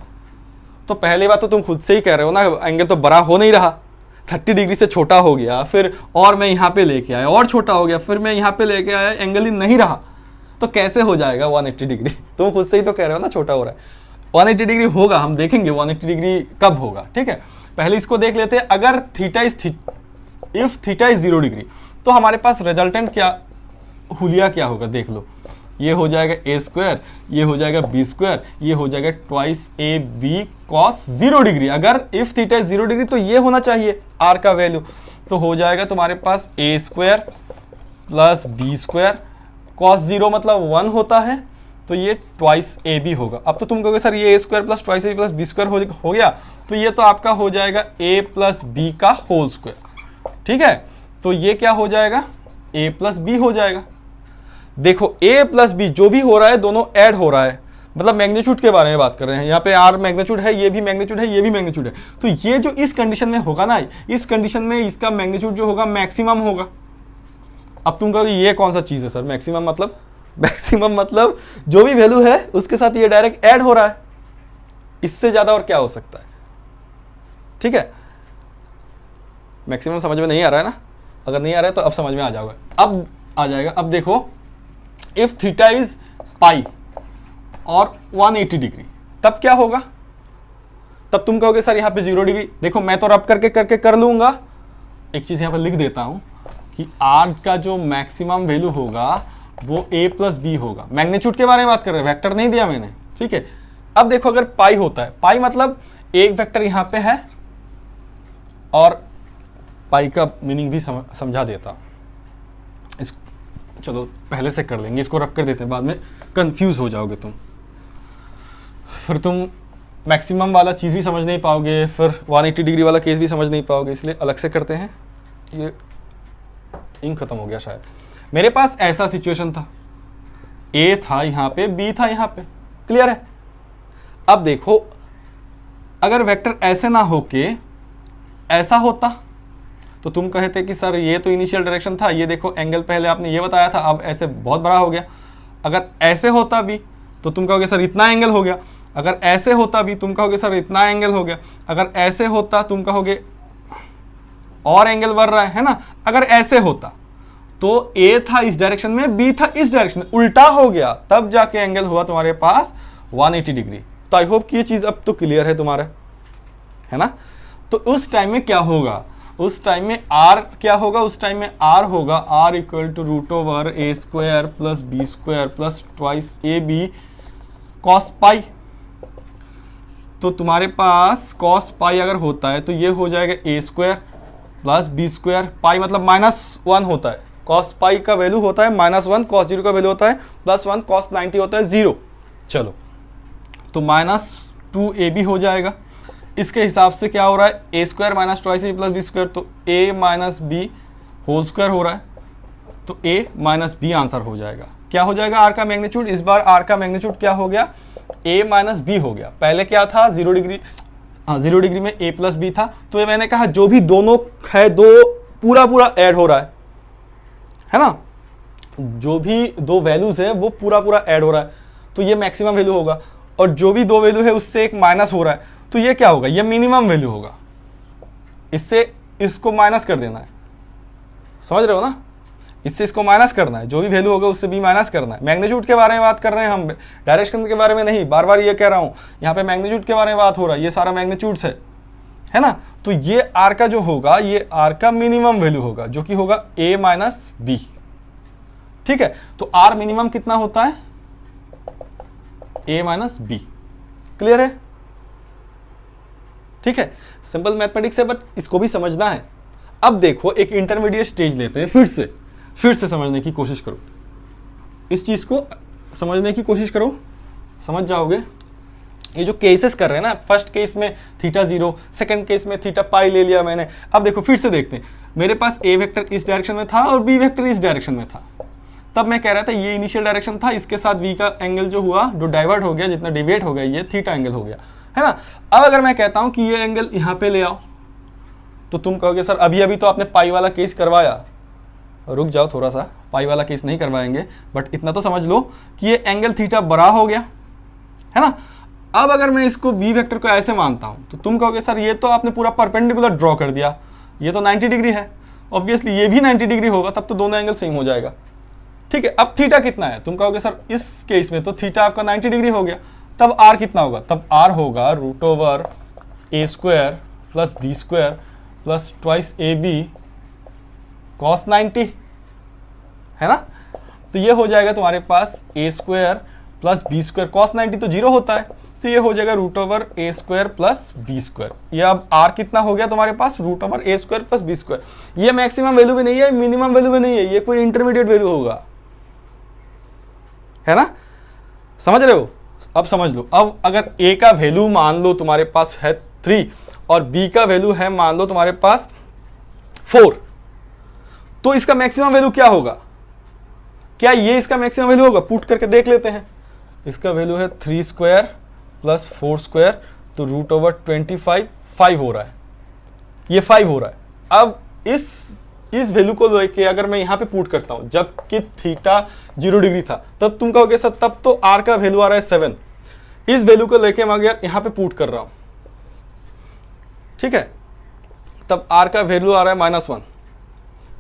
तो पहले बात तो तुम खुद से ही कह रहे हो ना, एंगल तो बड़ा हो नहीं रहा, 30 डिग्री से छोटा हो गया, फिर और मैं यहाँ पे लेके आया और छोटा हो गया, फिर मैं यहाँ पे लेके आया एंगल ही नहीं रहा, तो कैसे हो जाएगा 180 डिग्री, तुम खुद से ही तो कह रहे हो ना छोटा हो रहा है, 180 डिग्री होगा, हम देखेंगे 180 डिग्री कब होगा, ठीक है। पहले इसको देख लेते हैं, अगर थीटा इज 0 डिग्री, तो हमारे पास रिजल्टेंट क्या हुलिया क्या होगा, देख लो, ये हो जाएगा ए स्क्वायर, ये हो जाएगा बी स्क्वायर, ये हो जाएगा twice A B cos 0 degree. अगर इफ थीटा इज 0 डिग्री तो ये होना चाहिए आर का वैल्यू, तो हो जाएगा तुम्हारे पास a square plus B square cos 0 मतलब 1 होता है, तो ये ट्वाइस ए बी होगा। अब तो तुम कहोगे सर ये ए स्क्वायर प्लस ट्वाइस ए प्लस बी स्क्वायर हो गया, तो ये तो आपका हो जाएगा ए प्लस बी का होल स्क्वायर, ठीक है, तो ये क्या हो जाएगा ए प्लस बी हो जाएगा। देखो a प्लस बी जो भी हो रहा है दोनों ऐड हो रहा है, मतलब मैग्नीट्यूड के बारे में बात कर रहे हैं, यहाँ पे r मैग्नीट्यूड है, ये भी मैग्नीट्यूड है, ये भी मैग्नीट्यूड है, तो ये जो इस कंडीशन में होगा ना, इस कंडीशन में इसका मैग्नीट्यूड जो होगा मैक्सिमम होगा। अब तुम कहोगे ये कौन सा चीज है सर, मैक्सिमम मतलब जो भी वैल्यू है उसके साथ ये डायरेक्ट ऐड हो रहा है, इससे ज्यादा और क्या हो सकता है, ठीक है। मैक्सिमम समझ में नहीं आ रहा है ना, अगर नहीं आ रहा है तो अब समझ में आ जाएगा, अब आ जाएगा। अब देखो इफ थीटा इज पाई और 180 डिग्री, तब क्या होगा, तब तुम कहोगे सर यहाँ पे 0 डिग्री, देखो मैं तो रब करके कर लूंगा, एक चीज यहाँ पे लिख देता हूं कि r का जो मैक्सिमम वैल्यू होगा वो a प्लस बी होगा। मैग्नीट्यूड के बारे में बात कर रहे हैं, वेक्टर नहीं दिया मैंने, ठीक है। अब देखो अगर पाई होता है, पाई मतलब एक वेक्टर यहाँ पे है, और पाई का मीनिंग भी समझा देता, चलो पहले से कर लेंगे, इसको रब कर देते हैं, बाद में कंफ्यूज हो जाओगे तुम, फिर तुम मैक्सिमम वाला चीज़ भी समझ नहीं पाओगे, फिर 180 डिग्री वाला केस भी समझ नहीं पाओगे, इसलिए अलग से करते हैं। ये इंक खत्म हो गया शायद। मेरे पास ऐसा सिचुएशन था, ए था यहाँ पे, बी था यहाँ पे, क्लियर है। अब देखो अगर वेक्टर ऐसे ना होके ऐसा होता तो तुम कहते कि सर ये तो इनिशियल डायरेक्शन था, ये देखो एंगल पहले आपने ये बताया था, अब ऐसे बहुत बड़ा हो गया। अगर ऐसे होता भी तो तुम कहोगे सर इतना एंगल हो गया, अगर ऐसे होता भी तुम कहोगे सर इतना एंगल हो गया, अगर ऐसे होता तुम कहोगे और एंगल बढ़ रहा है ना। अगर ऐसे होता तो ए था इस डायरेक्शन में, बी था इस डायरेक्शन में, उल्टा हो गया, तब जाके एंगल हुआ तुम्हारे पास 180 डिग्री। तो आई होप कि ये चीज अब तो क्लियर है तुम्हारा, है ना। तो उस टाइम में क्या होगा, उस टाइम में r क्या होगा, उस टाइम में r होगा r equal to root over A square plus B square plus twice A B cos pi. तो तुम्हारे पास कॉस पाई अगर होता है तो ये हो जाएगा ए स्क्वायर प्लस बी स्क्वायर, पाई मतलब -1 होता है, कॉस पाई का वैल्यू होता है -1, कॉस 0 का वैल्यू होता है +1, कॉस 90 होता है 0। चलो तो -2ab हो जाएगा। इसके हिसाब से क्या हो रहा है, A square minus twice A plus B square, तो ए माइनस बी होल स्क्वायर हो रहा है, तो ए माइनस बी आंसर हो जाएगा। क्या हो जाएगा आर का मैग्नीट्यूड, इस बार आर का मैग्नीट्यूड क्या हो गया, ए माइनस बी हो गया। पहले क्या था 0 डिग्री, 0 डिग्री में ए प्लस बी था, तो ये मैंने कहा जो भी दोनों है दो पूरा ऐड हो रहा है ना, जो भी दो वैल्यूज है वो पूरा ऐड हो रहा है, तो ये मैक्सिमम वैल्यू होगा। और जो भी दो वैल्यू है उससे एक माइनस हो रहा है, तो ये क्या होगा, ये मिनिमम वैल्यू होगा, इससे इसको माइनस कर देना है, समझ रहे हो ना। इससे इसको माइनस करना है, जो भी वैल्यू होगा उससे बी माइनस करना है। मैग्नीट्यूड के बारे में बात कर रहे हैं हम, डायरेक्शन के बारे में नहीं। बार बार ये कह रहा हूँ, यहाँ पे मैग्नीट्यूड के बारे में बात हो रहा है, ये सारा मैग्नीट्यूड्स है ना। तो ये आर का जो होगा, ये आर का मिनिमम वैल्यू होगा, जो कि होगा ए माइनस बी। ठीक है, तो आर मिनिमम कितना होता है, ए माइनस बी। क्लियर है? ठीक है, सिंपल मैथमेटिक्स है, बट इसको भी समझना है। अब देखो एक इंटरमीडिएट स्टेज लेते हैं, फिर से समझने की कोशिश करो, इस चीज को समझने की कोशिश करो, समझ जाओगे। ये जो केसेस कर रहे हैं ना, फर्स्ट केस में थीटा 0, सेकंड केस में थीटा पाई ले लिया मैंने। अब देखो फिर से देखते हैं, मेरे पास ए वेक्टर इस डायरेक्शन में था और बी वेक्टर इस डायरेक्शन में था। तब मैं कह रहा था ये इनिशियल डायरेक्शन था, इसके साथ वी का एंगल जो हुआ, जो डाइवर्ट हो गया, जितना डिविएट हो गया, ये थीटा एंगल हो गया, है ना। अब अगर मैं कहता हूं कि ये एंगल यहां पे ले आओ, तो तुम कहोगे सर अभी अभी तो आपने पाई वाला केस करवाया। रुक जाओ थोड़ा सा, पाई वाला केस नहीं करवाएंगे, बट इतना तो समझ लो कि ये एंगल थीटा बड़ा हो गया, है ना। अब अगर मैं इसको वी वेक्टर को ऐसे मानता हूं, तो तुम कहोगे सर ये तो आपने पूरा परपेंडिकुलर ड्रॉ कर दिया, ये तो 90 डिग्री है, ऑब्वियसली ये भी 90 डिग्री होगा, तब तो दोनों एंगल सेम हो जाएगा। ठीक है, अब थीटा कितना है, तुम कहोगे सर इस केस में तो थीटा आपका 90 डिग्री हो गया, तब आर कितना होगा, तब आर होगा √a² plus b² plus twice AB cos 90, है ना। तो ये हो जाएगा तुम्हारे पास a² प्लस b² cos 90 तो 0 होता है, तो ये हो जाएगा √a² प्लस b²। ये अब r कितना हो गया तुम्हारे पास, √a² प्लस b²। ये मैक्सिमम वैल्यू भी नहीं है, मिनिमम वैल्यू भी नहीं है, ये कोई इंटरमीडिएट वैल्यू होगा, है ना। समझ रहे हो? अब समझ लो, अब अगर a का वैल्यू मान लो तुम्हारे पास है 3 और b का वैल्यू है मान लो तुम्हारे पास 4, तो इसका मैक्सिमम वैल्यू क्या होगा? क्या ये इसका मैक्सिमम वैल्यू होगा? पुट करके देख लेते हैं। इसका वैल्यू है 3² प्लस 4², तो √25 5 हो रहा है, ये 5 हो रहा है। अब इस वैल्यू को लेके अगर मैं यहां पे पुट करता हूं, जबकि थीटा 0 डिग्री था, तब तुम कहोगे सर तब तो आर का वैल्यू आ रहा है 7। इस वैल्यू को लेके मैं अगर यहां पे पुट कर रहा हूं, ठीक है, तब आर का वैल्यू आ रहा है -1,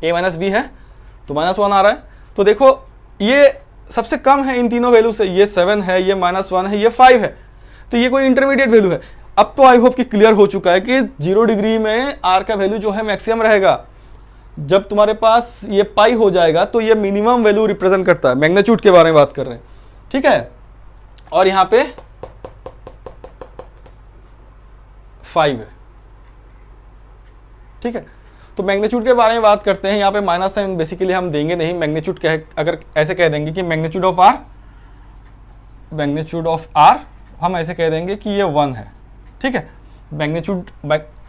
a माइनस बी है तो -1 आ रहा है। तो देखो ये सबसे कम है इन तीनों वैल्यू से, ये 7 है, ये -1 है, ये 5 है, तो ये कोई इंटरमीडिएट वैल्यू है। अब तो आई होप कि क्लियर हो चुका है कि 0 डिग्री में आर का वैल्यू जो है मैक्सिमम रहेगा। जब तुम्हारे पास ये पाई हो जाएगा तो ये मिनिमम वैल्यू रिप्रेजेंट करता है, मैग्नीट्यूड के बारे में बात कर रहे हैं, ठीक है। और यहां पे 5 है, ठीक है। तो मैग्नीट्यूड के बारे में बात करते हैं, यहाँ पे माइनस साइन बेसिकली हम देंगे नहीं, मैग्नीट्यूड अगर ऐसे कह देंगे कि मैग्नीट्यूड ऑफ आर हम ऐसे कह देंगे कि ये 1 है, ठीक है। मैग्नीट्यूड,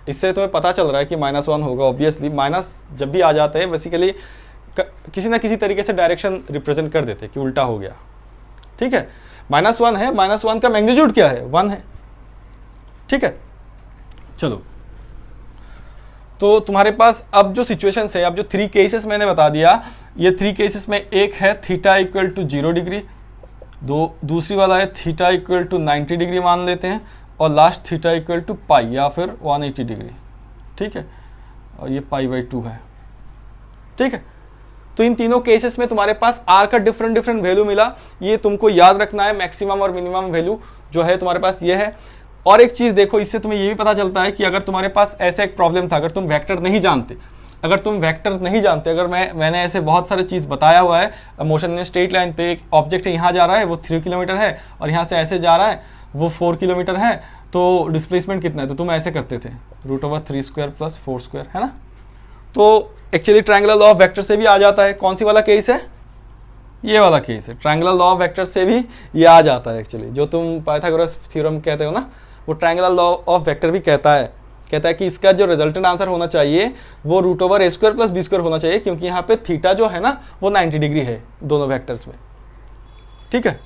इससे तुम्हें पता चल रहा है कि -1 होगा, ऑब्वियसली माइनस जब भी आ जाते हैं बेसिकली किसी ना किसी तरीके से डायरेक्शन रिप्रेजेंट कर देते कि उल्टा हो गया, ठीक है। -1 है, -1 का मैग्नीट्यूड क्या है, 1 है, ठीक है। चलो, तो तुम्हारे पास अब जो सिचुएशंस है, अब जो 3 केसेस मैंने बता दिया, ये 3 केसेस में एक है थीटा इक्वल टू 0 डिग्री, दूसरी वाला है थीटा इक्वल टू 90 डिग्री मान लेते हैं, और लास्ट थीटा इक्वल टू पाई या फिर 180 डिग्री, ठीक है। और ये π/2 है, ठीक है। तो इन तीनों केसेस में तुम्हारे पास आर का डिफरेंट वैल्यू मिला, ये तुमको याद रखना है। मैक्सिमम और मिनिमम वैल्यू जो है तुम्हारे पास ये है। और एक चीज़ देखो, इससे तुम्हें ये भी पता चलता है कि अगर तुम्हारे पास ऐसा एक प्रॉब्लम था, अगर तुम वेक्टर नहीं जानते, अगर मैंने ऐसे बहुत सारे चीज़ बताया हुआ है, मोशन में स्ट्रेट लाइन पे एक ऑब्जेक्ट यहाँ जा रहा है वो 3 किलोमीटर है, और यहाँ से ऐसे जा रहा है वो 4 किलोमीटर है, तो डिस्प्लेसमेंट कितना है, तो तुम ऐसे करते थे √3² प्लस 4², है ना। तो actually triangular law of vector से भी आ जाता है। कौन सी वाला केस है, ये वाला केस है। ट्रायंगुलर लॉ ऑफ वेक्टर से भी ये आ जाता है एक्चुअली, जो तुम पाइथागोरस थ्योरम कहते हो ना, वो ट्रायंगुलर लॉ ऑफ वेक्टर भी कहता है कि इसका जो रिजल्टेंट आंसर होना चाहिए वो √a² प्लस b² होना चाहिए, क्योंकि यहाँ पे थीटा जो है ना वो 90 डिग्री है दोनों वेक्टर्स में, ठीक है।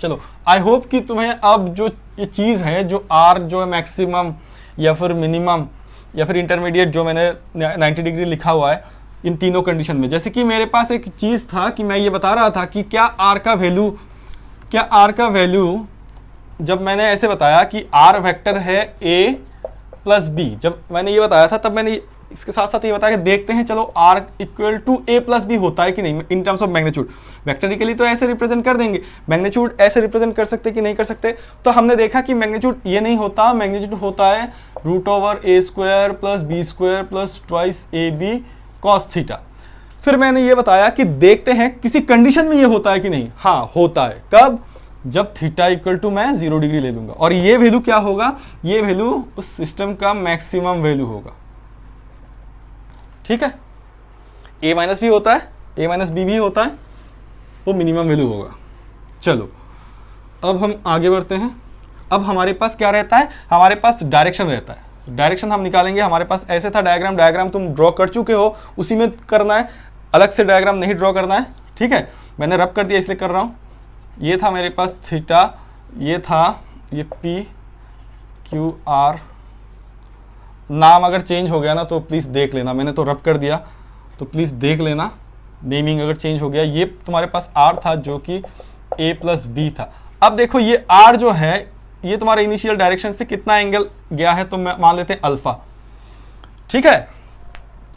चलो, आई होप कि तुम्हें अब जो ये चीज़ है, जो आर जो है मैक्सिमम या फिर मिनिमम या फिर इंटरमीडिएट, जो मैंने 90 डिग्री लिखा हुआ है इन तीनों कंडीशन में, जैसे कि मेरे पास एक चीज़ था कि मैं ये बता रहा था कि क्या आर का वैल्यू जब मैंने ऐसे बताया कि आर वेक्टर है a प्लस बी, जब मैंने ये बताया था तब मैंने इसके साथ साथ ये बता के देखते हैं, चलो r equal to a plus B होता है कि नहीं in terms of magnitude. Vectorially तो ऐसे रिप्रेजेंट कर देंगे, मैग्नीट्यूड ऐसे रिप्रेजेंट कर सकते कि नहीं कर सकते। तो हमने देखा कि मैग्नीट्यूड ये नहीं होता, मैग्नीट्यूड होता है √a² plus b² plus twice ab cos theta. फिर मैंने ये बताया कि देखते हैं किसी कंडीशन में ये होता है कि नहीं। हाँ होता है, कब? जब थीटा इक्वल टू मैं 0 डिग्री ले लूंगा, और ये वैल्यू क्या होगा? ये वैल्यू उस सिस्टम का मैक्सिमम वैल्यू होगा। ठीक है, a माइनस बी होता है, a माइनस बी भी होता है, वो मिनिमम वैल्यू होगा। चलो अब हम आगे बढ़ते हैं। अब हमारे पास क्या रहता है? हमारे पास डायरेक्शन रहता है। डायरेक्शन हम निकालेंगे। हमारे पास ऐसे था डायग्राम तुम ड्रॉ कर चुके हो, उसी में करना है, अलग से डायग्राम नहीं ड्रॉ करना है। ठीक है, मैंने रब कर दिया इसलिए कर रहा हूँ। ये था मेरे पास थीटा, ये था ये P Q R। नाम अगर चेंज हो गया ना तो प्लीज़ देख लेना, मैंने तो रब कर दिया तो प्लीज़ देख लेना नेमिंग अगर चेंज हो गया। ये तुम्हारे पास R था जो कि A प्लस B था। अब देखो ये R जो है ये तुम्हारे इनिशियल डायरेक्शन से कितना एंगल गया है, तो मान लेते हैं अल्फा। ठीक है,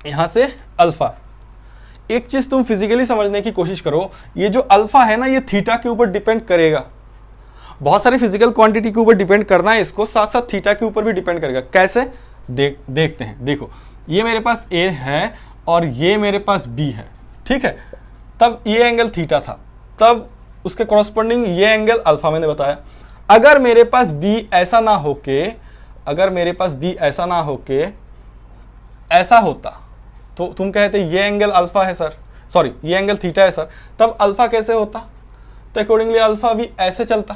यहाँ से अल्फा। एक चीज़ तुम फिजिकली समझने की कोशिश करो, ये जो अल्फा है ना ये थीटा के ऊपर डिपेंड करेगा। बहुत सारे फिजिकल क्वांटिटी के ऊपर डिपेंड करना है इसको, साथ साथ थीटा के ऊपर भी डिपेंड करेगा। कैसे? देखते हैं। देखो ये मेरे पास A है और ये मेरे पास B है। ठीक है, तब ये एंगल थीटा था, तब उसके कॉरस्पॉन्डिंग ये एंगल अल्फा मैंने बताया। अगर मेरे पास B ऐसा ना होके, अगर मेरे पास B ऐसा ना होके ऐसा होता तो तुम कहते ये एंगल अल्फा है सर, सॉरी ये एंगल थीटा है सर, तब अल्फा कैसे होता? तो अकॉर्डिंगली अल्फा भी ऐसे चलता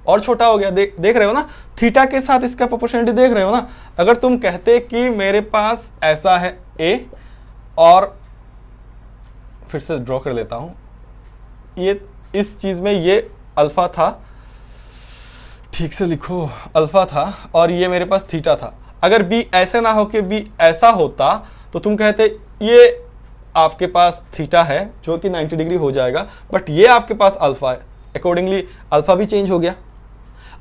और छोटा हो गया। देख रहे हो ना, थीटा के साथ इसका प्रोपोर्शनलिटी देख रहे हो ना। अगर तुम कहते कि मेरे पास ऐसा है A, और फिर से ड्रॉ कर लेता हूं, ये इस चीज में ये अल्फा था, ठीक से लिखो, अल्फा था, और ये मेरे पास थीटा था। अगर B ऐसे ना हो कि B ऐसा होता तो तुम कहते ये आपके पास थीटा है जो कि 90 डिग्री हो जाएगा, बट ये आपके पास अल्फा है, अकॉर्डिंगली अल्फा भी चेंज हो गया।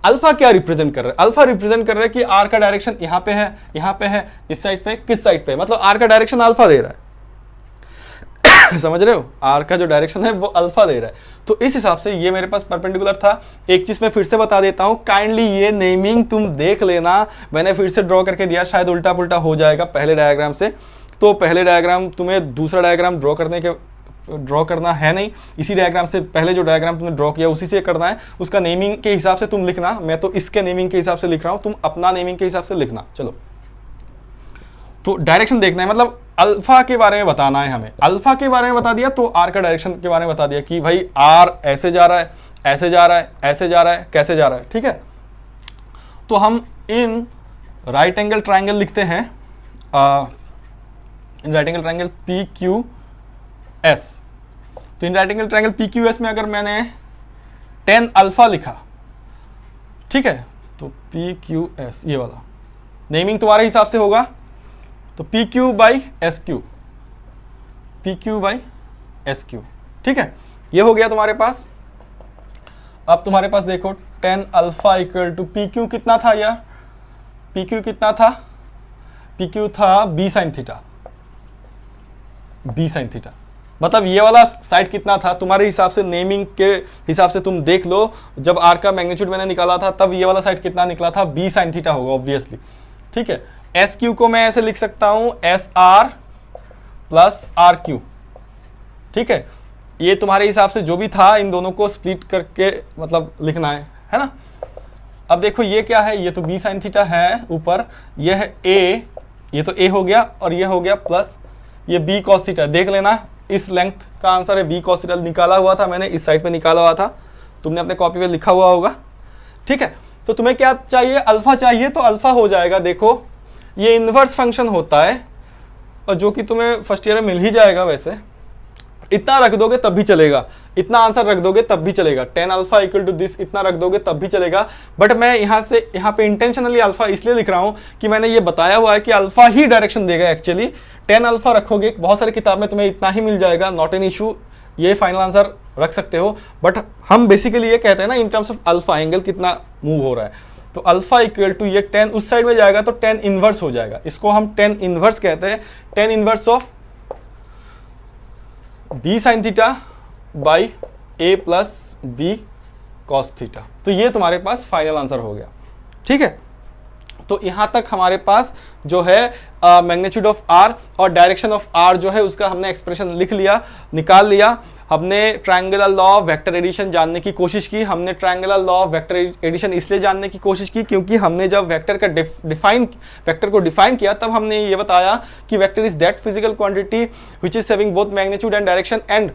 अल्फा क्या रिप्रेजेंट कर रहा है? अल्फा रिप्रेजेंट कर रहा है कि आर का डायरेक्शन यहाँ पे है, यहाँ पे है, इस साइड पे, किस साइड पे, मतलब आर का डायरेक्शन अल्फा दे रहा है। समझ रहे हो? आर का जो डायरेक्शन है वो अल्फा दे रहा है। तो इस हिसाब से ये मेरे पास परपेंडिकुलर था। एक चीज मैं फिर से बता देता हूं, काइंडली ये नेमिंग तुम देख लेना, मैंने फिर से ड्रॉ करके दिया, शायद उल्टा पुल्टा हो जाएगा पहले डायग्राम से। तो पहले डायग्राम तुम्हें दूसरा डायग्राम ड्रॉ करना है नहीं, इसी डायग्राम से पहले जो डायग्राम तुमने ड्रॉ किया उसी से करना है। उसका नेमिंग के हिसाब से तुम लिखना, मैं तो इसके नेमिंग के हिसाब से लिख रहा हूं, तुम अपना नेमिंग के हिसाब से लिखना। चलो, तो डायरेक्शन देखना है, मतलब अल्फा के बारे में बताना है हमें। अल्फा के बारे में बता दिया तो आर का डायरेक्शन के बारे में बता दिया कि भाई आर ऐसे जा रहा है, ऐसे जा रहा है, ऐसे जा रहा है, कैसे जा रहा है। ठीक है, तो हम इन राइट एंगल ट्राइंगल लिखते हैं, in right angle triangle PQS। तो in right angle triangle PQS में अगर मैंने tan अल्फा लिखा, ठीक है, तो PQS ये वाला नेमिंग तुम्हारे हिसाब से होगा, तो PQ by SQ, PQ by SQ। ठीक है, ये हो गया तुम्हारे पास। अब तुम्हारे पास देखो tan alpha equal to PQ कितना था यार? PQ कितना था? PQ था B sine theta, B sine theta. मतलब ये वाला साइड कितना था तुम्हारे हिसाब से, नेमिंग के हिसाब से तुम देख लो। जब R का मैग्नीट्यूड मैंने निकाला था तब ये वाला साइड कितना निकला था? B साइन थीटा होगा ऑब्वियसली। ठीक है, SQ को मैं ऐसे लिख सकता हूं SR प्लस RQ। ठीक है, ये तुम्हारे हिसाब से जो भी था इन दोनों को स्प्लिट करके मतलब लिखना है ना। अब देखो ये क्या है, ये तो B साइन थीटा है ऊपर, ये है A, ये तो A हो गया, और ये हो गया प्लस ये B cos थीटा। देख लेना इस लेंथ का आंसर है B cos थीटा, निकाला हुआ था मैंने, इस साइड पे निकाला हुआ था, तुमने अपने कॉपी पे लिखा हुआ होगा। ठीक है, तो तुम्हें क्या चाहिए? अल्फा चाहिए, तो अल्फा हो जाएगा। देखो ये इन्वर्स फंक्शन होता है, और जो कि तुम्हें फर्स्ट ईयर में मिल ही जाएगा। वैसे इतना रख दोगे तब भी चलेगा, इतना आंसर रख दोगे तब भी चलेगा, tan alpha equal to this इतना रख दोगे तब भी चलेगा। बट मैं यहाँ पे इंटेंशनली अल्फा इसलिए लिख रहा हूँ कि मैंने ये बताया हुआ है कि अल्फा ही डायरेक्शन देगा एक्चुअली। tan अल्फा रखोगे, बहुत सारी किताब में तुम्हें इतना ही मिल जाएगा, नॉट एन इशू, ये फाइनल आंसर रख सकते हो। बट हम बेसिकली ये कहते हैं ना इन टर्म्स ऑफ अल्फा, एंगल कितना मूव हो रहा है। तो अल्फा इक्वल टू ये 10 उस साइड में जाएगा तो 10 इनवर्स हो जाएगा, इसको हम 10 इनवर्स कहते हैं, 10 inverse of B sine theta by A plus B cos theta. तो ये तुम्हारे पास फाइनल आंसर हो गया। ठीक है, तो यहां तक हमारे पास जो है मैग्नीट्यूड ऑफ आर और डायरेक्शन ऑफ आर जो है उसका हमने एक्सप्रेशन लिख लिया, निकाल लिया। हमने triangular law of vector addition जानने की कोशिश की। हमने triangular law of vector addition इसलिए जानने की कोशिश की क्योंकि हमने जब वेक्टर का वेक्टर को डिफाइन किया तब हमने ये बताया कि vector is that physical quantity which is having both magnitude and direction and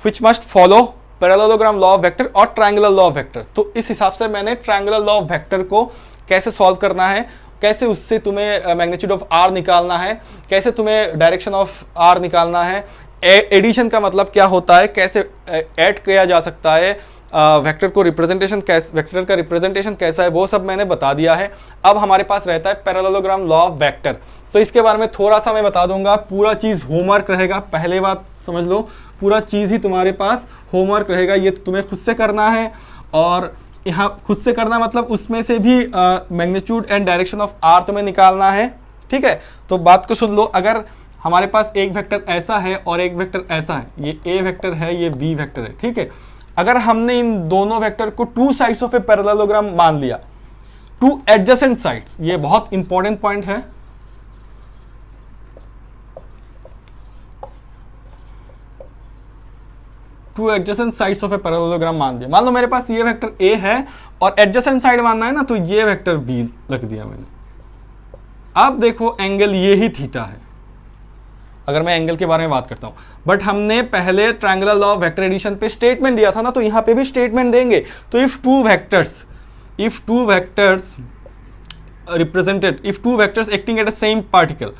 which must follow parallelogram law of vector और ट्रायंगुलर लॉ ऑफ वेक्टर। तो इस हिसाब से मैंने ट्रायंगुलर लॉ ऑफ वेक्टर को कैसे सॉल्व करना है, कैसे उससे तुम्हें मैग्नीट्यूड ऑफ आर निकालना है, कैसे तुम्हें डायरेक्शन ऑफ आर निकालना है, एडिशन का मतलब क्या होता है, कैसे ऐड किया जा सकता है, वेक्टर को रिप्रेजेंटेशन वेक्टर का रिप्रेजेंटेशन कैसा है, वो सब मैंने बता दिया है। अब हमारे पास रहता है पैरेललोग्राम लॉ ऑफ वेक्टर। तो इसके बारे में थोड़ा सा मैं बता दूंगा, पूरा चीज़ होमवर्क रहेगा, पहले बात समझ लो, पूरा चीज़ ही तुम्हारे पास होमवर्क रहेगा, ये तुम्हें खुद से करना है। और यहाँ खुद से करना मतलब उसमें से भी magnitude and direction of R तुम्हें निकालना है। ठीक है, तो बात को सुन लो, अगर हमारे पास एक वेक्टर ऐसा है और एक वेक्टर ऐसा है, ये ए वेक्टर है, ये बी वेक्टर है। ठीक है, अगर हमने इन दोनों वेक्टर को to sides of a parallelogram मान लिया, टू एडजेसेंट साइड्स, ये बहुत इंपॉर्टेंट पॉइंट है। To adjacent sides of a parallelogram मान दिया। मान लो मेरे पास ये वेक्टर ए है और एडजेसेंट साइड मानना है ना, तो ये वेक्टर बी रख दिया मैंने। अब देखो एंगल ये ही थीटा है, अगर मैं एंगल के बारे में बात करता हूं, बट हमने पहले triangular law of vector addition पे स्टेटमेंट दिया था ना, तो यहां पे भी स्टेटमेंट देंगे। तो if two vectors represented, if two vectors acting at a same particle,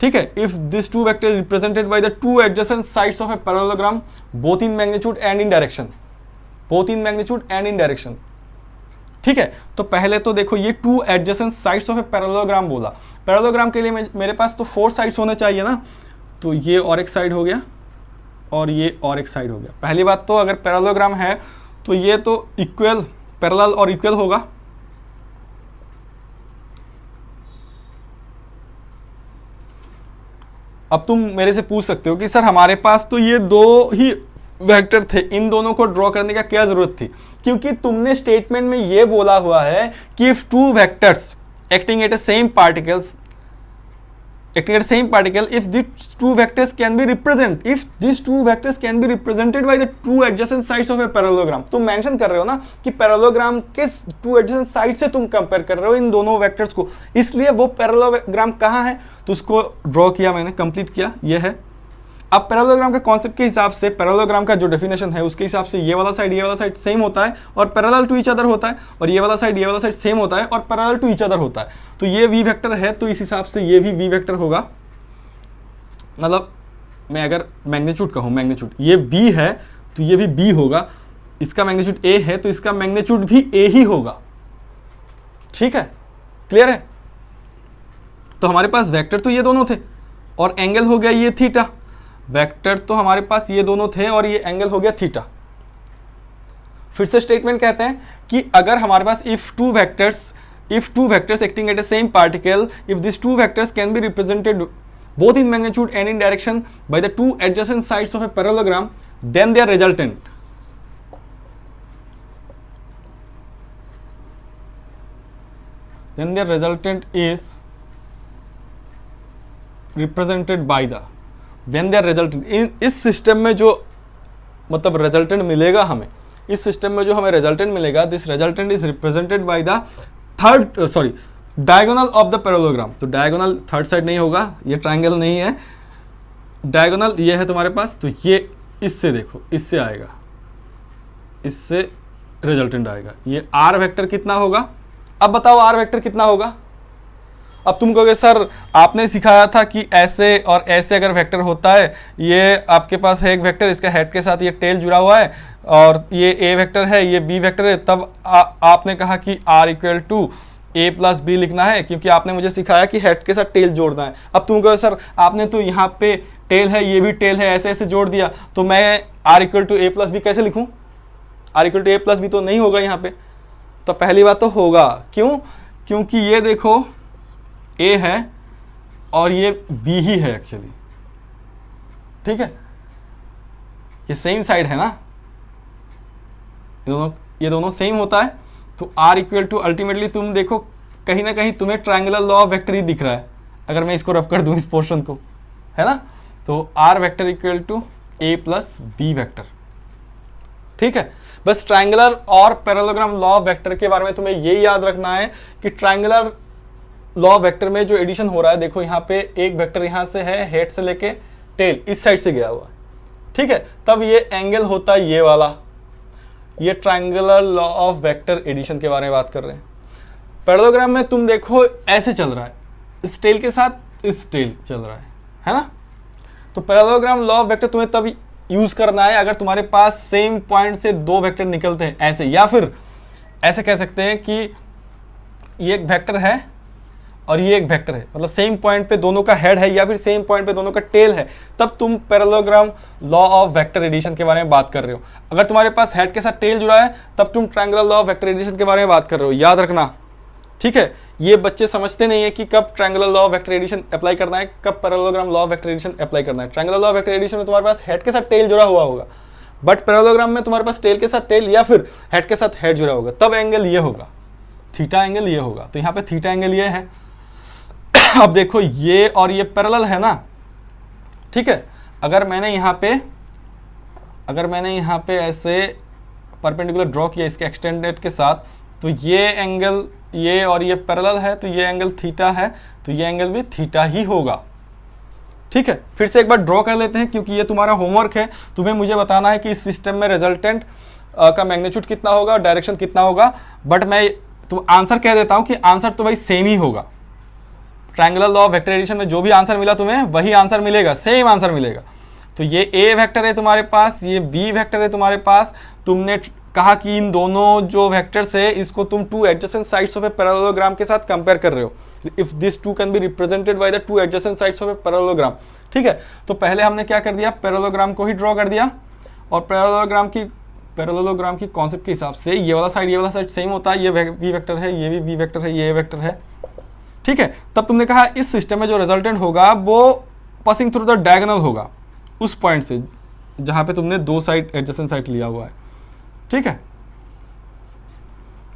ठीक है, if this two vector represented by the two adjacent sides of a parallelogram both in magnitude and in direction, both in magnitude and in direction. ठीक है, तो पहले तो देखो ये two adjacent sides of a parallelogram बोला, parallelogram के लिए मेरे पास तो 4 साइड्स होने चाहिए ना, तो ये और एक साइड हो गया और ये और एक साइड हो गया। पहली बात तो अगर पैरेललोग्राम है तो ये तो इक्वल, पैरेलल और इक्वल होगा। अब तुम मेरे से पूछ सकते हो कि सर हमारे पास तो ये दो ही वेक्टर थे, इन दोनों को ड्रॉ करने का क्या जरूरत थी? क्योंकि तुमने स्टेटमेंट में ये बोला हुआ है कि if two vectors acting at a same particle, if these two vectors can be represented by the two adjacent sides of a parallelogram। तुम मेंशन कर रहे हो ना कि पैरेललोग्राम किस टू एडजेसेंट साइड से तुम कंपेयर कर रहे हो इन दोनों वेक्टर्स को, इसलिए वो पैरेललोग्राम कहाँ है, तो उसको ड्रॉ किया मैंने, कंप्लीट किया, ये है। अब पैरेललोग्राम के कॉन्सेप्ट के हिसाब से, पैरेललोग्राम का जो डेफिनेशन है उसके हिसाब से ये वाला साइड सेम होता है और पैरेलल टू ईच अदर होता है, और ये वाला साइड सेम होता है और पैरेलल टू ईच अदर होता है। तो ये वी वेक्टर है, तो इस हिसाब से ये भी वी वेक्टर होगा। मतलब मैं अगर मैग्नीट्यूड कहूँ, मैग्नीट्यूड ये बी है तो ये भी बी होगा, इसका मैग्नीट्यूड ए है तो इसका मैग्नीट्यूड भी ए ही होगा। ठीक है, क्लियर है? तो हमारे पास वेक्टर तो ये दोनों थे और एंगल हो गया ये थीटा। वेक्टर तो हमारे पास ये दोनों थे और ये एंगल हो गया थीटा। फिर से स्टेटमेंट कहते हैं कि अगर हमारे पास if two vectors acting at a same particle, if this two vectors can be represented both in magnitude and in direction by the two adjacent sides of a parallelogram, then their resultant is represented by the, when they are resultant, इस system में जो मतलब resultant मिलेगा हमें, इस system में जो हमें रिजल्टेंट मिलेगा, this resultant is represented by the diagonal of the parallelogram. तो डायगोनल थर्ड साइड नहीं होगा, ये ट्रायंगल नहीं है, डायगोनल ये है तुम्हारे पास, तो ये इससे देखो, इससे आएगा, इससे रिजल्टेंट आएगा। ये आर वेक्टर कितना होगा? अब बताओ आर वेक्टर कितना होगा? अब तुम कहोगे सर आपने सिखाया था कि ऐसे और ऐसे अगर वेक्टर होता है, ये आपके पास है एक वेक्टर, इसका हेड के साथ ये टेल जुड़ा हुआ है और ये ए वेक्टर है, ये बी वेक्टर है, तब आपने कहा कि R equal to A plus B लिखना है, क्योंकि आपने मुझे सिखाया कि हेड के साथ टेल जोड़ना है। अब तुम कहोगे सर आपने तो यहाँ पे टेल है, ये भी टेल है, ऐसे ऐसे जोड़ दिया, तो मैं R equal to A plus B कैसे लिखूँ? R equal to A plus B तो नहीं होगा यहाँ पे, तो पहली बात तो होगा, क्यों? क्योंकि ये देखो A है और ये B ही है एक्चुअली, ठीक है, ये सेम साइड है ना, ये दोनों सेम होता है। तो R इक्वल टू अल्टीमेटली तुम देखो कहीं ना कहीं तुम्हें ट्रायंगुलर लॉ ऑफ वेक्टर ही दिख रहा है, अगर मैं इसको रफ कर दूं इस पोर्शन को, है ना। तो R vector equal to A plus B vector, ठीक है। बस ट्रायंगुलर और पैरेललोग्राम लॉ ऑफ वेक्टर के बारे में तुम्हें ये याद रखना है कि ट्रायंगुलर लॉ ऑफ वेक्टर में जो एडिशन हो रहा है, देखो यहाँ पे एक वेक्टर यहाँ से है, हेड से लेके टेल इस साइड से गया हुआ है, ठीक है, तब ये एंगल होता है ये वाला। ये triangular law of vector addition के बारे में बात कर रहे हैं। पैरेललोग्राम में तुम देखो ऐसे चल रहा है, इस टेल के साथ इस टेल चल रहा है ना। तो पैरेललोग्राम लॉ ऑफ वेक्टर तुम्हें तब यूज करना है अगर तुम्हारे पास सेम पॉइंट से दो वेक्टर निकलते हैं ऐसे, या फिर ऐसे कह सकते हैं कि ये एक वेक्टर है और ये एक वेक्टर है, मतलब सेम पॉइंट पे दोनों का हेड है या फिर सेम पॉइंट पे दोनों का टेल है, तब तुम parallelogram law of vector addition के बारे में बात कर रहे हो। अगर तुम्हारे पास हेड के साथ टेल जुड़ा है तब तुम triangular law of vector addition के बारे में बात कर रहे हो, याद रखना, ठीक है। ये बच्चे समझते नहीं है कि कब triangular law of vector addition apply करना है, कब parallelogram law of vector addition apply करना है। Triangular law of vector addition में तुम्हारे पास हेड के साथ टेल जुड़ा हुआ होगा, बट पैरेललोग्राम में तुम्हारे पास टेल के साथ टेल या फिर हेड के साथ हेड जुड़ा होगा, तब एंगल ये होगा, थीटा एंगल ये होगा। तो यहाँ पे थीटा एंगल ये है। अब देखो ये और ये पैरेलल है ना, ठीक है। अगर मैंने यहाँ पे ऐसे परपेंडिकुलर ड्रॉ किया इसके एक्सटेंडेड के साथ, तो ये एंगल ये और ये पैरेलल है, तो ये एंगल थीटा है, तो ये एंगल भी थीटा ही होगा, ठीक है। फिर से एक बार ड्रॉ कर लेते हैं, क्योंकि ये तुम्हारा होमवर्क है, तुम्हें मुझे बताना है कि इस सिस्टम में रिजल्टेंट का मैग्नीट्यूड कितना होगा और डायरेक्शन कितना होगा। बट मैं आंसर कह देता हूँ कि आंसर तो भाई सेम ही होगा। Triangular law of vector addition में जो भी आंसर मिला तुम्हें वही आंसर मिलेगा, सेम आंसर मिलेगा। तो ये A वेक्टर है तुम्हारे पास, ये B वेक्टर है तुम्हारे पास। तुमने कहा कि इन दोनों जो वेक्टर्स है इसको तुम two adjacent sides of a parallelogram के साथ कंपेयर कर रहे हो। If this two can be represented by the two adjacent sides of a parallelogram, ठीक है। तो पहले हमने क्या कर दिया, पैरेललोग्राम को ही ड्रॉ कर दिया, और पैरेललोग्राम की कॉन्सेप्ट के हिसाब से ये वाला साइड सेम होता है, ये B वेक्टर है, ये भी B वेक्टर है, ये A वेक्टर है, ठीक है। तब तुमने कहा इस सिस्टम में जो रिजल्टेंट होगा वो पासिंग थ्रू द डायगोनल होगा, उस पॉइंट से जहां पे तुमने दो साइड एडजेसेंट साइड लिया हुआ है, ठीक है।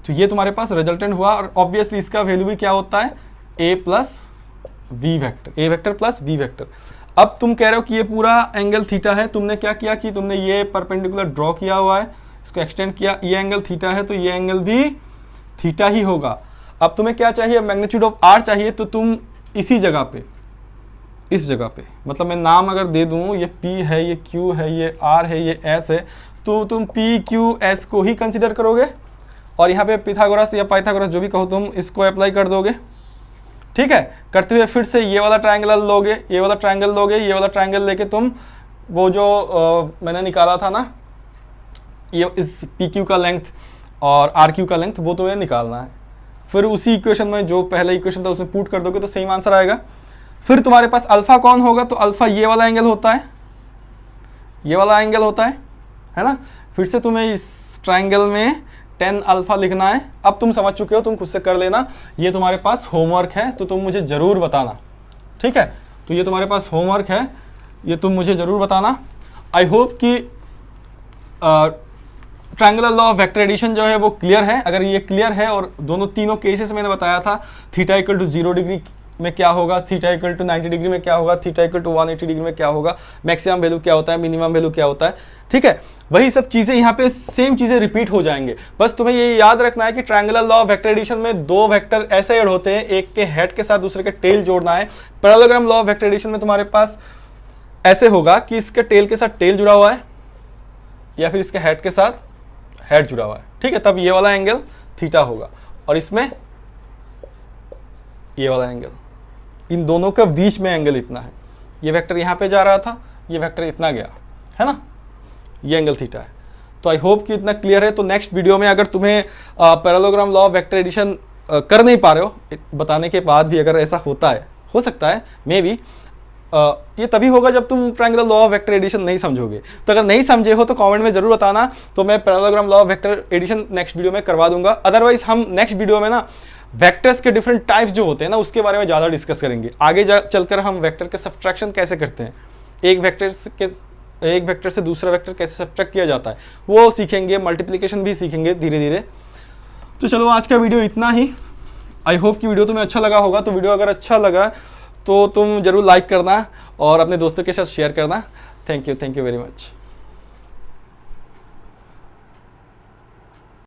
तो ये तुम्हारे पास रिजल्टेंट हुआ, और ऑब्वियसली इसका वैल्यू भी क्या होता है, A plus B vector, A vector plus B vector. अब तुम कह रहे हो कि ये पूरा एंगल थीटा है, तुमने क्या किया कि तुमने ये परपेंडिकुलर ड्रॉ किया हुआ है, इसको एक्सटेंड किया, ये एंगल थीटा है तो ये एंगल भी थीटा ही होगा। अब तुम्हें क्या चाहिए, मैग्नीट्यूड ऑफ R चाहिए, तो तुम इसी जगह पे, इस जगह पे, मतलब मैं नाम अगर दे दूं, ये P है, ये Q है, ये R है, ये S है, तो तुम P Q S को ही कंसिडर करोगे, और यहाँ पे पिथागोरस या पाइथागोरस जो भी कहो तुम, इसको अप्लाई कर दोगे, ठीक है। करते हुए फिर से ये वाला ट्रायंगल लोगे, ये वाला ट्रायंगल लोगे, ये वाला ट्रायंगल लेके तुम वो जो मैंने निकाला था ना, ये इस PQ का लेंथ और RQ का लेंथ, वो तुम्हें निकालना है। फिर उसी इक्वेशन में जो पहला इक्वेशन था उसमें पुट कर दोगे तो सेम आंसर आएगा। फिर तुम्हारे पास अल्फा कौन होगा, तो अल्फा ये वाला एंगल होता है, ये वाला एंगल होता है ना। फिर से तुम्हें इस ट्रायंगल में tan अल्फा लिखना है। अब तुम समझ चुके हो, तुम खुद से कर लेना, ये तुम्हारे पास होमवर्क है, तो तुम मुझे ज़रूर बताना, ठीक है। तो ये तुम्हारे पास होमवर्क है, ये तुम मुझे ज़रूर बताना। आई होप कि triangular law of vector addition जो है वो क्लियर है। अगर ये क्लियर है, और दोनों तीनों केसेस मैंने बताया था, थीटा इक्वल टू 0 डिग्री में क्या होगा, थीटा इक्वल टू 90 डिग्री में क्या होगा, थीटा इक्वल टू 180 डिग्री में क्या होगा, मैक्सिमम वैल्यू क्या होता है, मिनिमम वैल्यू क्या होता है, ठीक है। वही सब चीज़ें यहाँ पे सेम चीज़ें रिपीट हो जाएंगे। बस तुम्हें ये याद रखना है कि triangular law of vector addition में दो वेक्टर ऐसे ऐड होते हैं, एक के हेड के साथ दूसरे के टेल जोड़ना है। Parallelogram law of vector addition में तुम्हारे पास ऐसे होगा कि इसके टेल के साथ टेल जुड़ा हुआ है, या फिर इसके हेड के साथ हेड जुड़ा हुआ है, ठीक है। तब ये वाला एंगल थीटा होगा, और इसमें ये वाला एंगल, इन दोनों का बीच में एंगल इतना है। ये वेक्टर यहाँ पे जा रहा था, ये वेक्टर इतना गया, है ना, ये एंगल थीटा है। तो आई होप कि इतना क्लियर है। तो नेक्स्ट वीडियो में अगर तुम्हें parallelogram law of vector addition कर नहीं पा रहे हो, बताने के बाद भी अगर ऐसा होता है, हो सकता है मे बी, ये तभी होगा जब तुम triangular law of vector addition नहीं समझोगे। तो अगर नहीं समझे हो तो कमेंट में जरूर बताना, तो मैं parallelogram law of vector addition next video में करवा दूंगा। अदरवाइज हम नेक्स्ट वीडियो में ना वेक्टर्स के डिफरेंट टाइप्स जो होते हैं ना उसके बारे में ज़्यादा डिस्कस करेंगे। आगे चलकर हम वेक्टर के सब्ट्रैक्शन कैसे करते हैं, एक वेक्टर से दूसरा वेक्टर कैसे सब्ट्रैक्ट किया जाता है वो सीखेंगे, मल्टीप्लिकेशन भी सीखेंगे धीरे धीरे। तो चलो आज का वीडियो इतना ही। आई होप कि वीडियो तुम्हें अच्छा लगा होगा। तो वीडियो अगर अच्छा लगा तो तुम जरूर लाइक करना और अपने दोस्तों के साथ शेयर करना। Thank you very much.